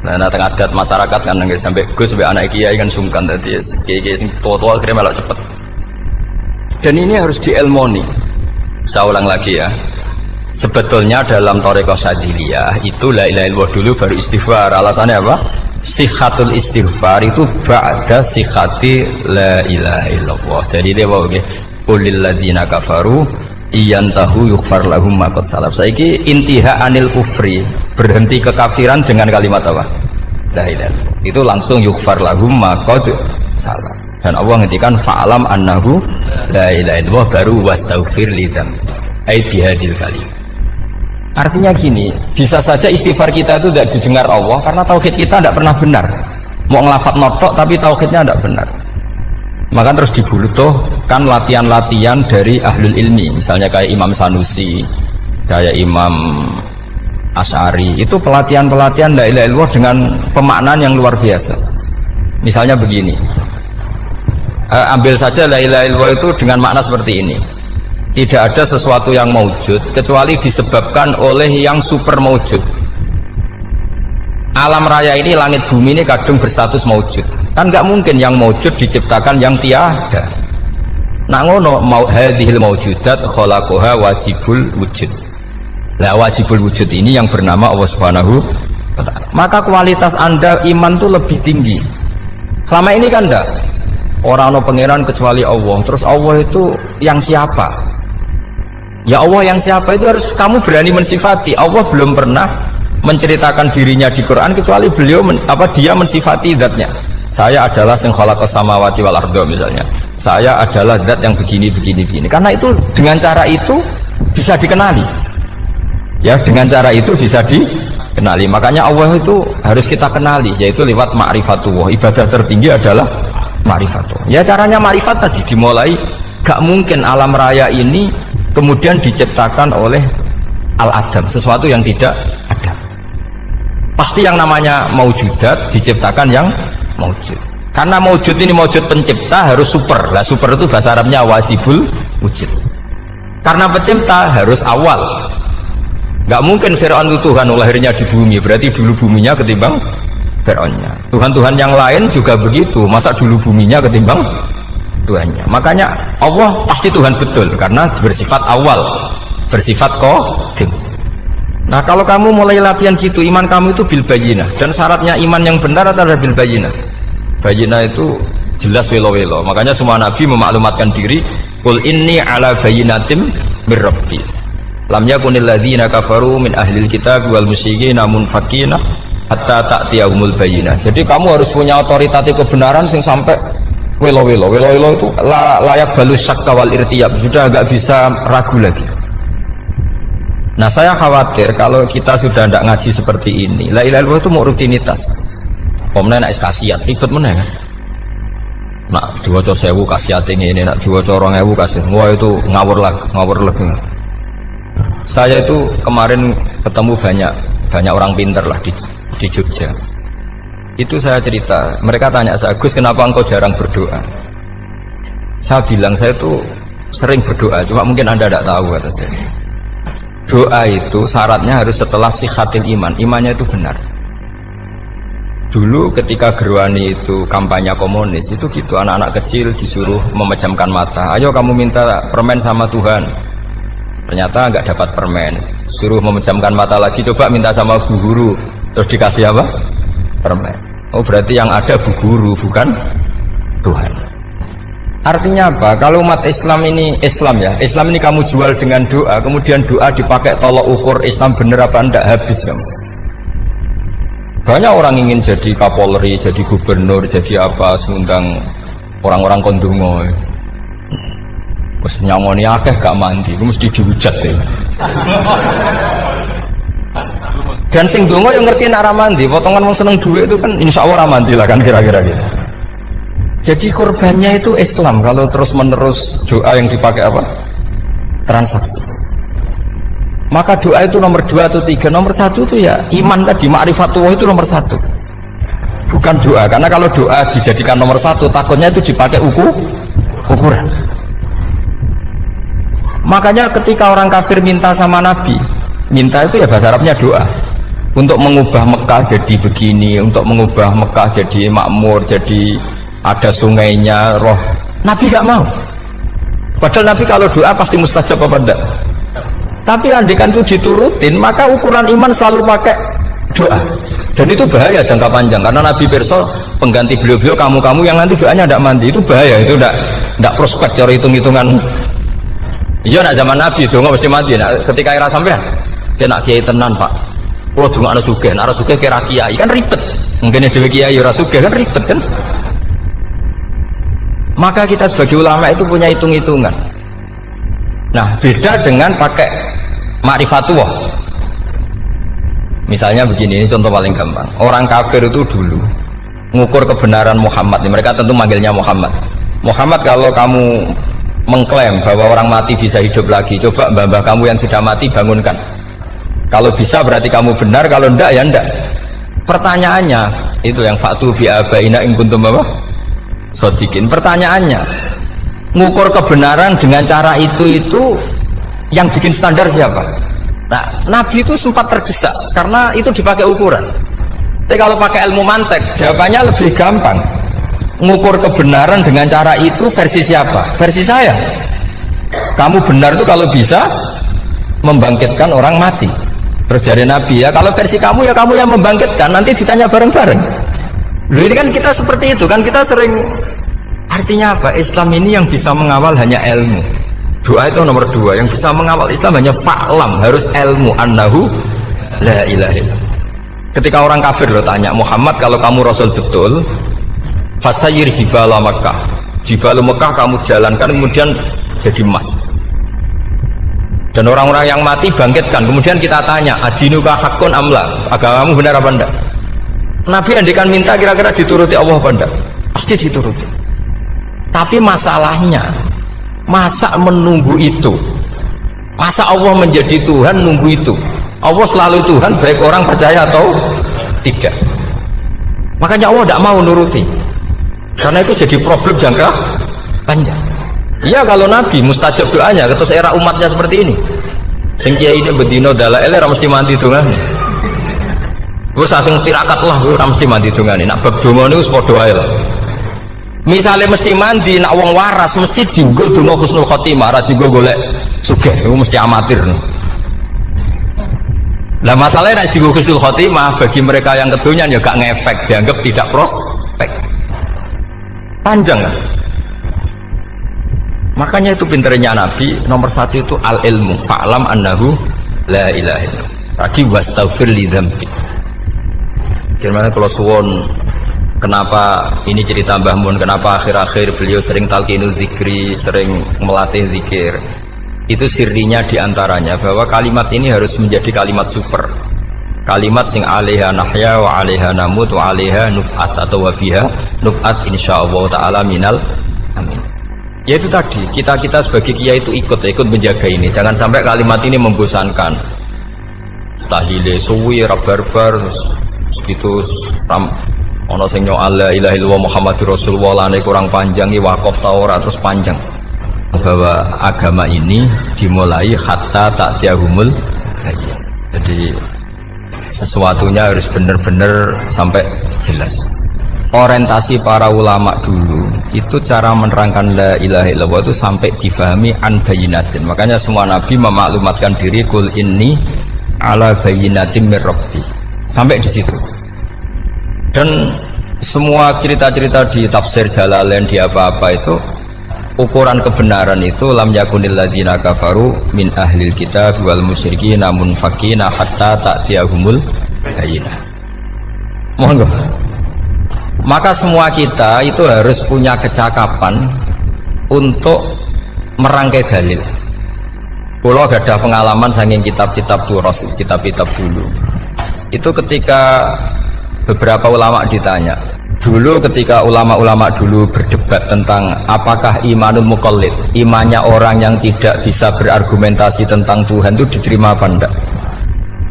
Nah tengah adat masyarakat kan nggih sampai Gus sampai anak kiai kan sungkan dadi kiai-kiai sing tua-tua akhirnya melok cepet. Dan ini harus diilmoni. Saya ulang lagi ya. Sebetulnya dalam Thariqah Syadziliyah itu la ilaha illallah dulu baru istighfar. Alasannya apa? Sihatul istighfar itu ba'da sihati la ilaha illallah. Jadi dia bawa ke qulil ladzina kafaru iyantahu yughfar lahum ma qad salaf. Saiki intiha anil kufri, berhenti kekafiran dengan kalimat apa? La ilaha illallah. Itu langsung yughfar lahum ma qad salaf. Dan Allah ngendikan fa'alam annahu la ilaha illallah baru wastaghfir lidzam. Ai bihadil kalim. Artinya gini, bisa saja istighfar kita itu tidak didengar Allah karena tauhid kita tidak pernah benar. Mau ngelafat notok tapi tauhidnya tidak benar. Maka terus dibutuhkan latihan-latihan dari ahlul ilmi, misalnya kayak Imam Sanusi, kayak Imam Asy'ari. Itu pelatihan-pelatihan la ilaha illallah dengan pemaknaan yang luar biasa. Misalnya begini, ambil saja la ilaha illallah itu dengan makna seperti ini. Tidak ada sesuatu yang maujud kecuali disebabkan oleh yang super maujud. Alam raya ini, langit bumi ini kadung berstatus maujud. Kan nggak mungkin yang maujud diciptakan yang tiada. Nah ngono mau hadhil maujudat khalaqaha wajibul wujud. Lah wajibul wujud ini yang bernama Allah Subhanahu wa ta'ala. Maka kualitas Anda iman tuh lebih tinggi. Selama ini kan enggak. Orang no pangeran kecuali Allah. Terus Allah itu yang siapa? Ya Allah yang siapa itu harus kamu berani mensifati. Allah belum pernah menceritakan dirinya di Quran kecuali beliau dia mensifati zatnya. Saya adalah sing khalaqas samawati wal arda misalnya. Saya adalah zat yang begini. Karena itu dengan cara itu bisa dikenali. Ya, dengan cara itu bisa dikenali. Makanya Allah itu harus kita kenali, yaitu lewat ma'rifatullah. Ibadah tertinggi adalah ma'rifatullah. Ya caranya ma'rifat tadi dimulai. Gak mungkin alam raya ini kemudian diciptakan oleh al-adam, sesuatu yang tidak ada. Pasti yang namanya maujudat diciptakan yang maujud. Karena maujud ini maujud pencipta harus super. Lah super itu bahasa Arabnya wajibul wujud. Karena pencipta harus awal. Gak mungkin Fir'aun itu Tuhan lahirnya di bumi, berarti dulu buminya ketimbang Fir'aunnya. Tuhan-Tuhan yang lain juga begitu, masa dulu buminya ketimbang Tuhannya. Makanya Allah pasti Tuhan betul karena bersifat awal, bersifat qadim. Nah kalau kamu mulai latihan gitu, iman kamu itu bil bayyinah. Dan syaratnya iman yang benar adalah bil bayyinah. Bayyinah itu jelas welo-welo. Makanya semua nabi memaklumatkan diri, qul inni ala bayyinatim mir rabbi. Lam yakunil ladzina kafaru min ahlil kitab wal musyrikin munfakina hatta ta'tiyahumul bayyinah. Jadi kamu harus punya otoritatif kebenaran sing sampai welo-welo itu layak balus syakka wal irtiyab, sudah agak bisa ragu lagi. Nah saya khawatir kalau kita sudah tidak ngaji seperti ini, la ilaha illallah itu mau rutinitas. Omnya nak kasiat ribet mana kan? Nak diwaca 1000 kasiat ini, nak diwaca 2000 kasiat, wah itu ngawur lagi. Saya itu kemarin ketemu banyak orang pinter lah di Jogja. Itu saya cerita, mereka tanya saya, Gus kenapa engkau jarang berdoa? Saya bilang saya itu sering berdoa, cuma mungkin Anda tidak tahu kata saya. Doa itu syaratnya harus setelah sihatil iman, imannya itu benar. Dulu ketika Gerwani itu kampanye komunis itu gitu, anak-anak kecil disuruh memejamkan mata, ayo kamu minta permen sama Tuhan. Ternyata nggak dapat permen, suruh memejamkan mata lagi, coba minta sama bu guru, terus dikasih apa? Permen. Oh berarti yang ada bu guru bukan Tuhan. Artinya apa? Kalau umat Islam ini Islam ini kamu jual dengan doa, kemudian doa dipakai tolok ukur Islam bener apa enggak, habis kamu. Banyak orang ingin jadi Kapolri, jadi gubernur, jadi apa, mengundang orang-orang kondungo. Wes nyangoni akeh gak mandi, mesti dihujat ya. Dan sing dongo yang ngerti nak ramandi, potongan wong seneng duit itu kan insya Allah ramandi lah kan kira-kira gitu. Jadi korbannya itu Islam kalau terus menerus doa yang dipakai apa? Transaksi. Maka doa itu nomor 2 atau 3, nomor 1 itu ya iman tadi, ma'rifatullah itu nomor 1. Bukan doa, karena kalau doa dijadikan nomor 1 takutnya itu dipakai ukuran. Makanya ketika orang kafir minta sama Nabi, minta itu ya bahasa Arabnya doa. Untuk mengubah Mekah jadi begini, untuk mengubah Mekah jadi makmur, jadi ada sungainya, roh. Nabi gak mau. Padahal Nabi kalau doa pasti mustajab apa enggak? Tapi andikan itu diturutin, maka ukuran iman selalu pakai doa. Dan itu bahaya jangka panjang karena Nabi pirsa pengganti beliau-beliau kamu-kamu yang nanti doanya tidak mandi, itu bahaya, itu tidak prospek cara hitung-hitungan. Iya nak zaman Nabi itu nggak mesti mandi. Nah, ketika era sampean kena kiai tenan Pak, kalau dulu anak sugih kira kiai kan ribet. Mungkin ada kiai ora sugih kan ribet kan. Maka kita sebagai ulama itu punya hitung-hitungan. Nah, beda dengan pakai ma'rifatullah. Misalnya begini, ini contoh paling gampang. Orang kafir itu dulu mengukur kebenaran Muhammad. Mereka tentu manggilnya Muhammad. Muhammad, kalau kamu mengklaim bahwa orang mati bisa hidup lagi, coba mbah-mbah kamu yang sudah mati bangunkan. Kalau bisa berarti kamu benar, kalau enggak ya enggak. Pertanyaannya itu yang faktu bi abaina in kuntum apa? Sodikin. Pertanyaannya, mengukur kebenaran dengan cara itu yang bikin standar siapa? Nah, Nabi itu sempat tergesa karena itu dipakai ukuran. Tapi kalau pakai ilmu mantek, jawabannya lebih gampang. Mengukur kebenaran dengan cara itu versi siapa? Versi saya. Kamu benar itu kalau bisa membangkitkan orang mati. Terus dari Nabi, ya kalau versi kamu ya kamu yang membangkitkan, nanti ditanya bareng-bareng. Loh, ini kan kita seperti itu kan, kita sering. Artinya apa? Islam ini yang bisa mengawal hanya ilmu. Doa itu nomor 2, yang bisa mengawal Islam hanya fa'lam, harus ilmu annahu la ilaha illallah. Ketika orang kafir lo tanya, Muhammad kalau kamu Rasul betul, fasayir jibala Makkah, jibala Makkah kamu jalankan kemudian jadi emas. Dan orang-orang yang mati bangkitkan, kemudian kita tanya, adinuka hakun amla, agamamu benar apa enggak? Nabi andikan minta kira-kira dituruti Allah apa enggak? Pasti dituruti. Tapi masalahnya, masa menunggu itu? Masa Allah menjadi Tuhan nunggu itu? Allah selalu Tuhan baik orang percaya atau tidak. Makanya Allah tidak mau nuruti, karena itu jadi problem jangka panjang. Iya, kalau Nabi mustajab doanya ketika era umatnya seperti ini, sing kiai ini bedino dalail ora mesti mandi dongane. Wis asing tirakat lah ora mesti mandi dongane. Nak bab donga niku wis padha wae lah. Misalnya mesti mandi, nak wong waras mesti dienggo donga husnul khotimah, ora dienggo golek sugih, itu mesti amatir. Lah masalahnya nak dienggo husnul khotimah bagi mereka yang kedonyan ya gak ngefek, dianggap tidak prospek. Panjang kan? Makanya itu pinternya Nabi, nomor 1 itu al-ilmu, fa'lam annahu la ilaha illallah. Lagi wastaghfir li dzambi. Jadi kalau suwon, kenapa ini cerita Mbah Mun, kenapa akhir-akhir beliau sering talqinul zikri, sering melatih zikir. Itu sirinya diantaranya bahwa kalimat ini harus menjadi kalimat super. Kalimat sing alaiha nahya wa alaiha namut wa alaiha nub'ats atau wa biha nub'ats insyaallah taala minal amin. Ya itu tadi, kita sebagai kiai itu ikut menjaga ini. Jangan sampai kalimat ini membosankan. Tahlile suwi barbar segitu ono sing nyoal la ilaha illallah Muhammadur Rasulullah lane kurang panjang wakaf ta ora terus panjang. Bahwa agama ini dimulai hatta ta'tiyahumul bayyinah. Jadi sesuatunya harus benar-benar sampai jelas. Orientasi para ulama dulu itu cara menerangkan la ilaha illallah itu sampai difahami an bayyinatin. Makanya semua nabi memaklumatkan diri kul inni ala bayyinatin mir rabbi. Sampai di situ. Dan semua cerita-cerita di tafsir Jalalain di apa-apa itu ukuran kebenaran itu lam yakunil ladzina kafaru min ahlil kitab wal musyrikin namun fakina hatta ta'tiyahumul bayyinah. Monggo. Maka semua kita itu harus punya kecakapan untuk merangkai dalil. Kalau ada pengalaman saking kitab-kitab turos, kitab-kitab dulu. Itu ketika beberapa ulama ditanya. Dulu ketika ulama-ulama dulu berdebat tentang apakah imanul muqallid, imannya orang yang tidak bisa berargumentasi tentang Tuhan itu diterima apa enggak?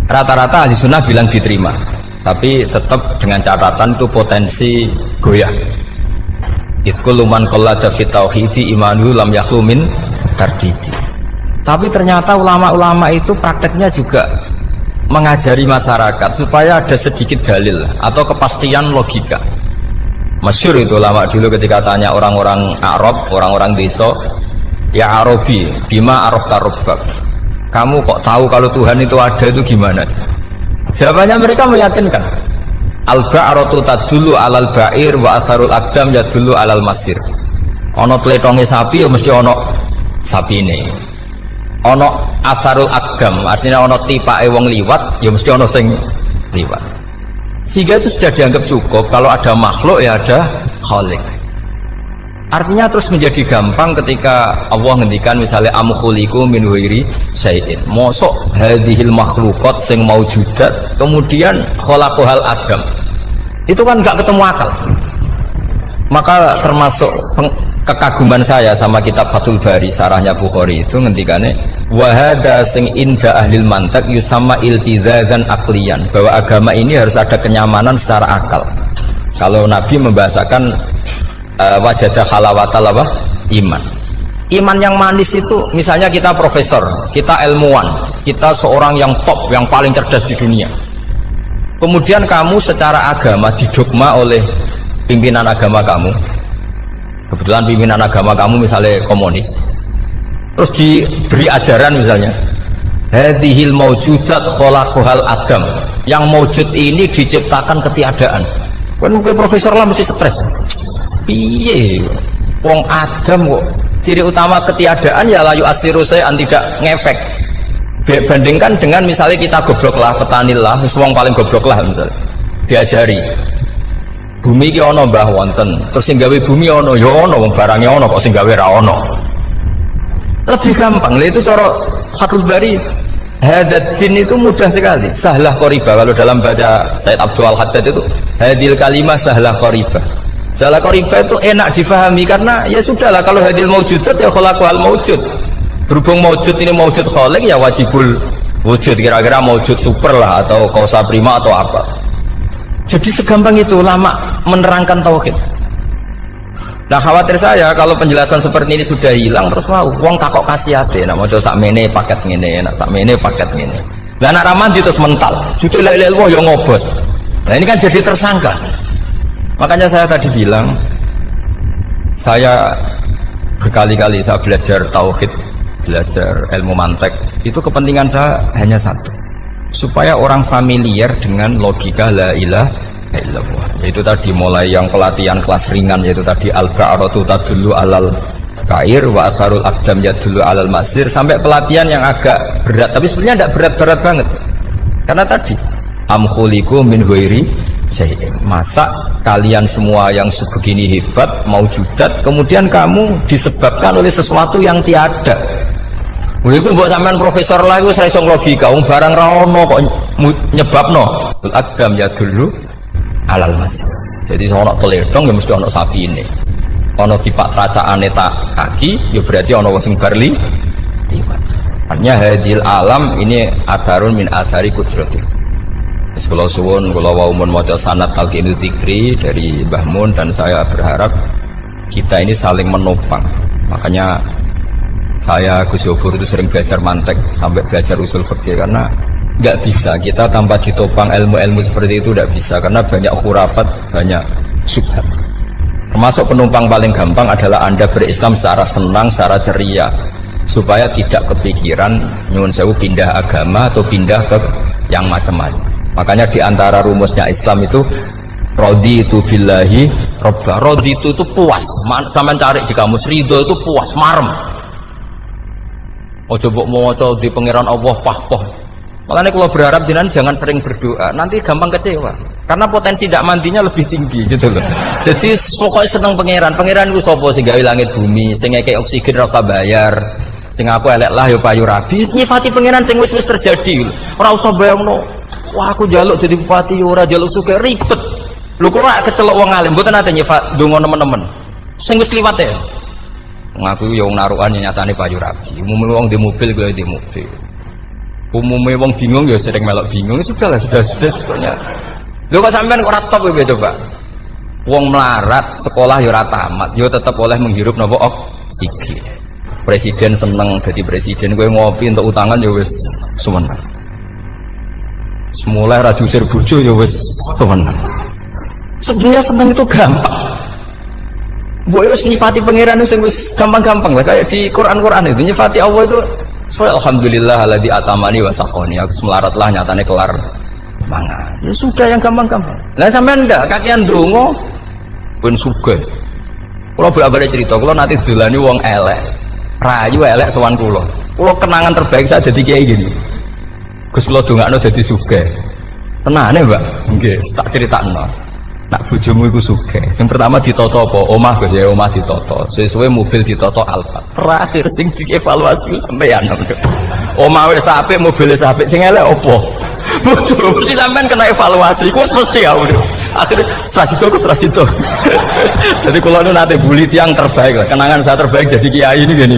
Rata-rata ahli sunnah bilang diterima, tapi tetap dengan catatan itu potensi goyah. Iskul man qallada fit tauhidi imanu lam yakhlu min tardidi. Tapi ternyata ulama-ulama itu prakteknya juga mengajari masyarakat supaya ada sedikit dalil atau kepastian logika. Masyhur itu ulama dulu ketika tanya orang-orang Arab, orang-orang desa, ya Arabi, bima arafta rabbak. Kamu kok tahu kalau Tuhan itu ada, itu gimana? Jawabannya mereka meyakinkan. al-ba'ratu tadullu alal ba'ir wa atharul aqdam yadullu alal masir. Ana tletonge sapi ya mesti ana sapine. Ana atharul aqdam artinya ana tipake wong liwat ya mesti ana sing liwat. Sehingga itu sudah dianggap cukup kalau ada makhluk ya ada khaliq. Artinya terus menjadi gampang ketika Allah ngendikan misalnya am khuliqu min ghairi syai'in. Mosok hadhil makhluqat sing maujudat kemudian khalaqahal adam. Itu kan enggak ketemu akal. Maka termasuk kekaguman saya sama kitab Fathul Bari sarahnya Bukhari itu ngendikane wa hadza sing inda ahlil mantak yusamma iltizazan aqliyan, bahwa agama ini harus ada kenyamanan secara akal. Kalau Nabi membahasakan wajadah halawatal apa? Iman. Iman yang manis itu misalnya kita profesor, kita ilmuwan, kita seorang yang top, yang paling cerdas di dunia. Kemudian kamu secara agama didogma oleh pimpinan agama kamu. Kebetulan pimpinan agama kamu misalnya komunis. Terus diberi ajaran misalnya hadhil maujudat khalaqahal adam. Yang maujud ini diciptakan ketiadaan. Kan mungkin profesor lah mesti stres. Piye wong Adam kok ciri utama ketiadaan ya layu asiru saya tidak ngefek. Bandingkan dengan misalnya kita goblok lah, petani lah, wong paling goblok lah misalnya diajari bumi ki ono mbah wonten, terus sing gawe bumi ono ya ono, wong barangnya ono kok sing gawe ra ono. Lebih gampang lah itu cara Fathul Bari. Hadatin itu mudah sekali, sahlah qoriba. Kalau dalam baca Said Abdul Haddad itu hadil kalimah sahlah qoriba. Salah qoriba itu enak difahami karena ya sudahlah kalau hadil maujudat ya khalaqahal maujud. Berhubung maujud ini maujud khaliq ya wajibul wujud, kira-kira maujud super lah atau kausa prima atau apa. Jadi segampang itu lama menerangkan tauhid. Nah khawatir saya kalau penjelasan seperti ini sudah hilang terus mau wong takok kasihate nak maca sakmene paket ngene, nak sakmene paket ngene. Lah anak ramandi terus mental. Judul la ilaha illallah ya ngobos. Nah ini kan jadi tersangka. Makanya saya tadi bilang saya berkali-kali saya belajar tauhid, belajar ilmu mantek, itu kepentingan saya hanya satu, supaya orang familiar dengan logika la ilaha illallah. Yaitu tadi mulai yang pelatihan kelas ringan, yaitu tadi al-ba'ratu tadullu alal kair wa asarul aqdam yadullu alal masir, sampai pelatihan yang agak berat, tapi sebenarnya tidak berat-berat banget. Karena tadi am khuliqu min ghairi syai'in. Masa kalian semua yang sebegini hebat maujudat kemudian kamu disebabkan oleh sesuatu yang tiada. Itu buat sampean profesor lah itu saya logika wong barang ra ono kok nyebabno al-aqdam yadullu alal masir. Jadi ono teledong ya mesti ono sapine. Ono tipak tracaane tak kaki ya berarti ono wong sing barli liwat. Artinya hadil alam ini atharun min athari kudrati. Kalau suwun, kalau waumun maca sanad talqinul dzikri dari Mbah Mun, dan saya berharap kita ini saling menopang. Makanya saya Gus Yofur itu sering belajar mantek sampai belajar usul fikih, karena nggak bisa kita tanpa ditopang ilmu-ilmu seperti itu, tidak bisa, karena banyak khurafat, banyak syubhat. Termasuk penumpang paling gampang adalah Anda berislam secara senang, secara ceria, supaya tidak kepikiran nyuwun sewu pindah agama atau pindah ke yang macam-macam. Makanya diantara rumusnya Islam itu raditu billahi robba. Raditu itu puas, sampai cari di kamus, ridho itu puas, marem. Ojo mbok maca di pangeran Allah pah-pah. Makanya kalau berharap jangan sering berdoa, nanti gampang kecewa. Karena potensi tidak mandinya lebih tinggi gitu loh. Jadi pokoknya seneng pangeran. Pangeran itu sapa sing gawe langit bumi, sing ngekek oksigen ora usah bayar. Sing aku elek lah ya payu rabi. Nyifati pangeran sing wis terjadi. Ora usah bayangno. Wah aku jaluk jadi bupati ora jaluk suke ribet. Lho kok ora kecelok wong alim mboten ate nyifat donga nemen-nemen. Sing wis kliwat ya. Ngaku ya wong narukan nyatane payu rabi. Umume wong di mobil gue di mobil. Umume wong bingung ya sering melok bingung. Sudah sebetulnya. Lho kok sampean ora top ya coba. Wong melarat sekolah ya ora tamat, ya tetep oleh menghirup napa oksigen. Presiden seneng jadi presiden, gue ngopi untuk utangan ya wis sumeneng. Semula radusir bojo ya wis sumeneng. Sebenarnya seneng itu gampang. Mbok wis nyifati pangeran sing wis gampang-gampang lah, kayak di Quran itu nyifati Allah itu alhamdulillah alladzi atamani wa saqani. Aku melarat lah nyatane kelar mangan. Ya sudah yang gampang-gampang. Lah sampean ndak kakean ndonga ben sugih. Kula bolak-balik cerita, kula nanti dolani wong elek. Rayu elek sowan kula. Kula kenangan terbaik saya dadi kiai gini. Gus kula dongakno dadi sugih. Tenane, Mbak? Nggih, tak critakno. Nak bojomu iku sugih. Sing pertama ditoto apa? Omah Gus ya, omah ditoto. Suwe-suwe mobil ditoto Alphard. Terakhir sing dievaluasi sampeyan. Omah wis apik, mobil wis apik, sing elek apa? Bojomu mesti sampean kena evaluasi. Iku mesti ya. Akhirnya Srasito. Jadi kalau nu nate bully yang terbaik lah. Kenangan saya terbaik jadi kiai ini gini.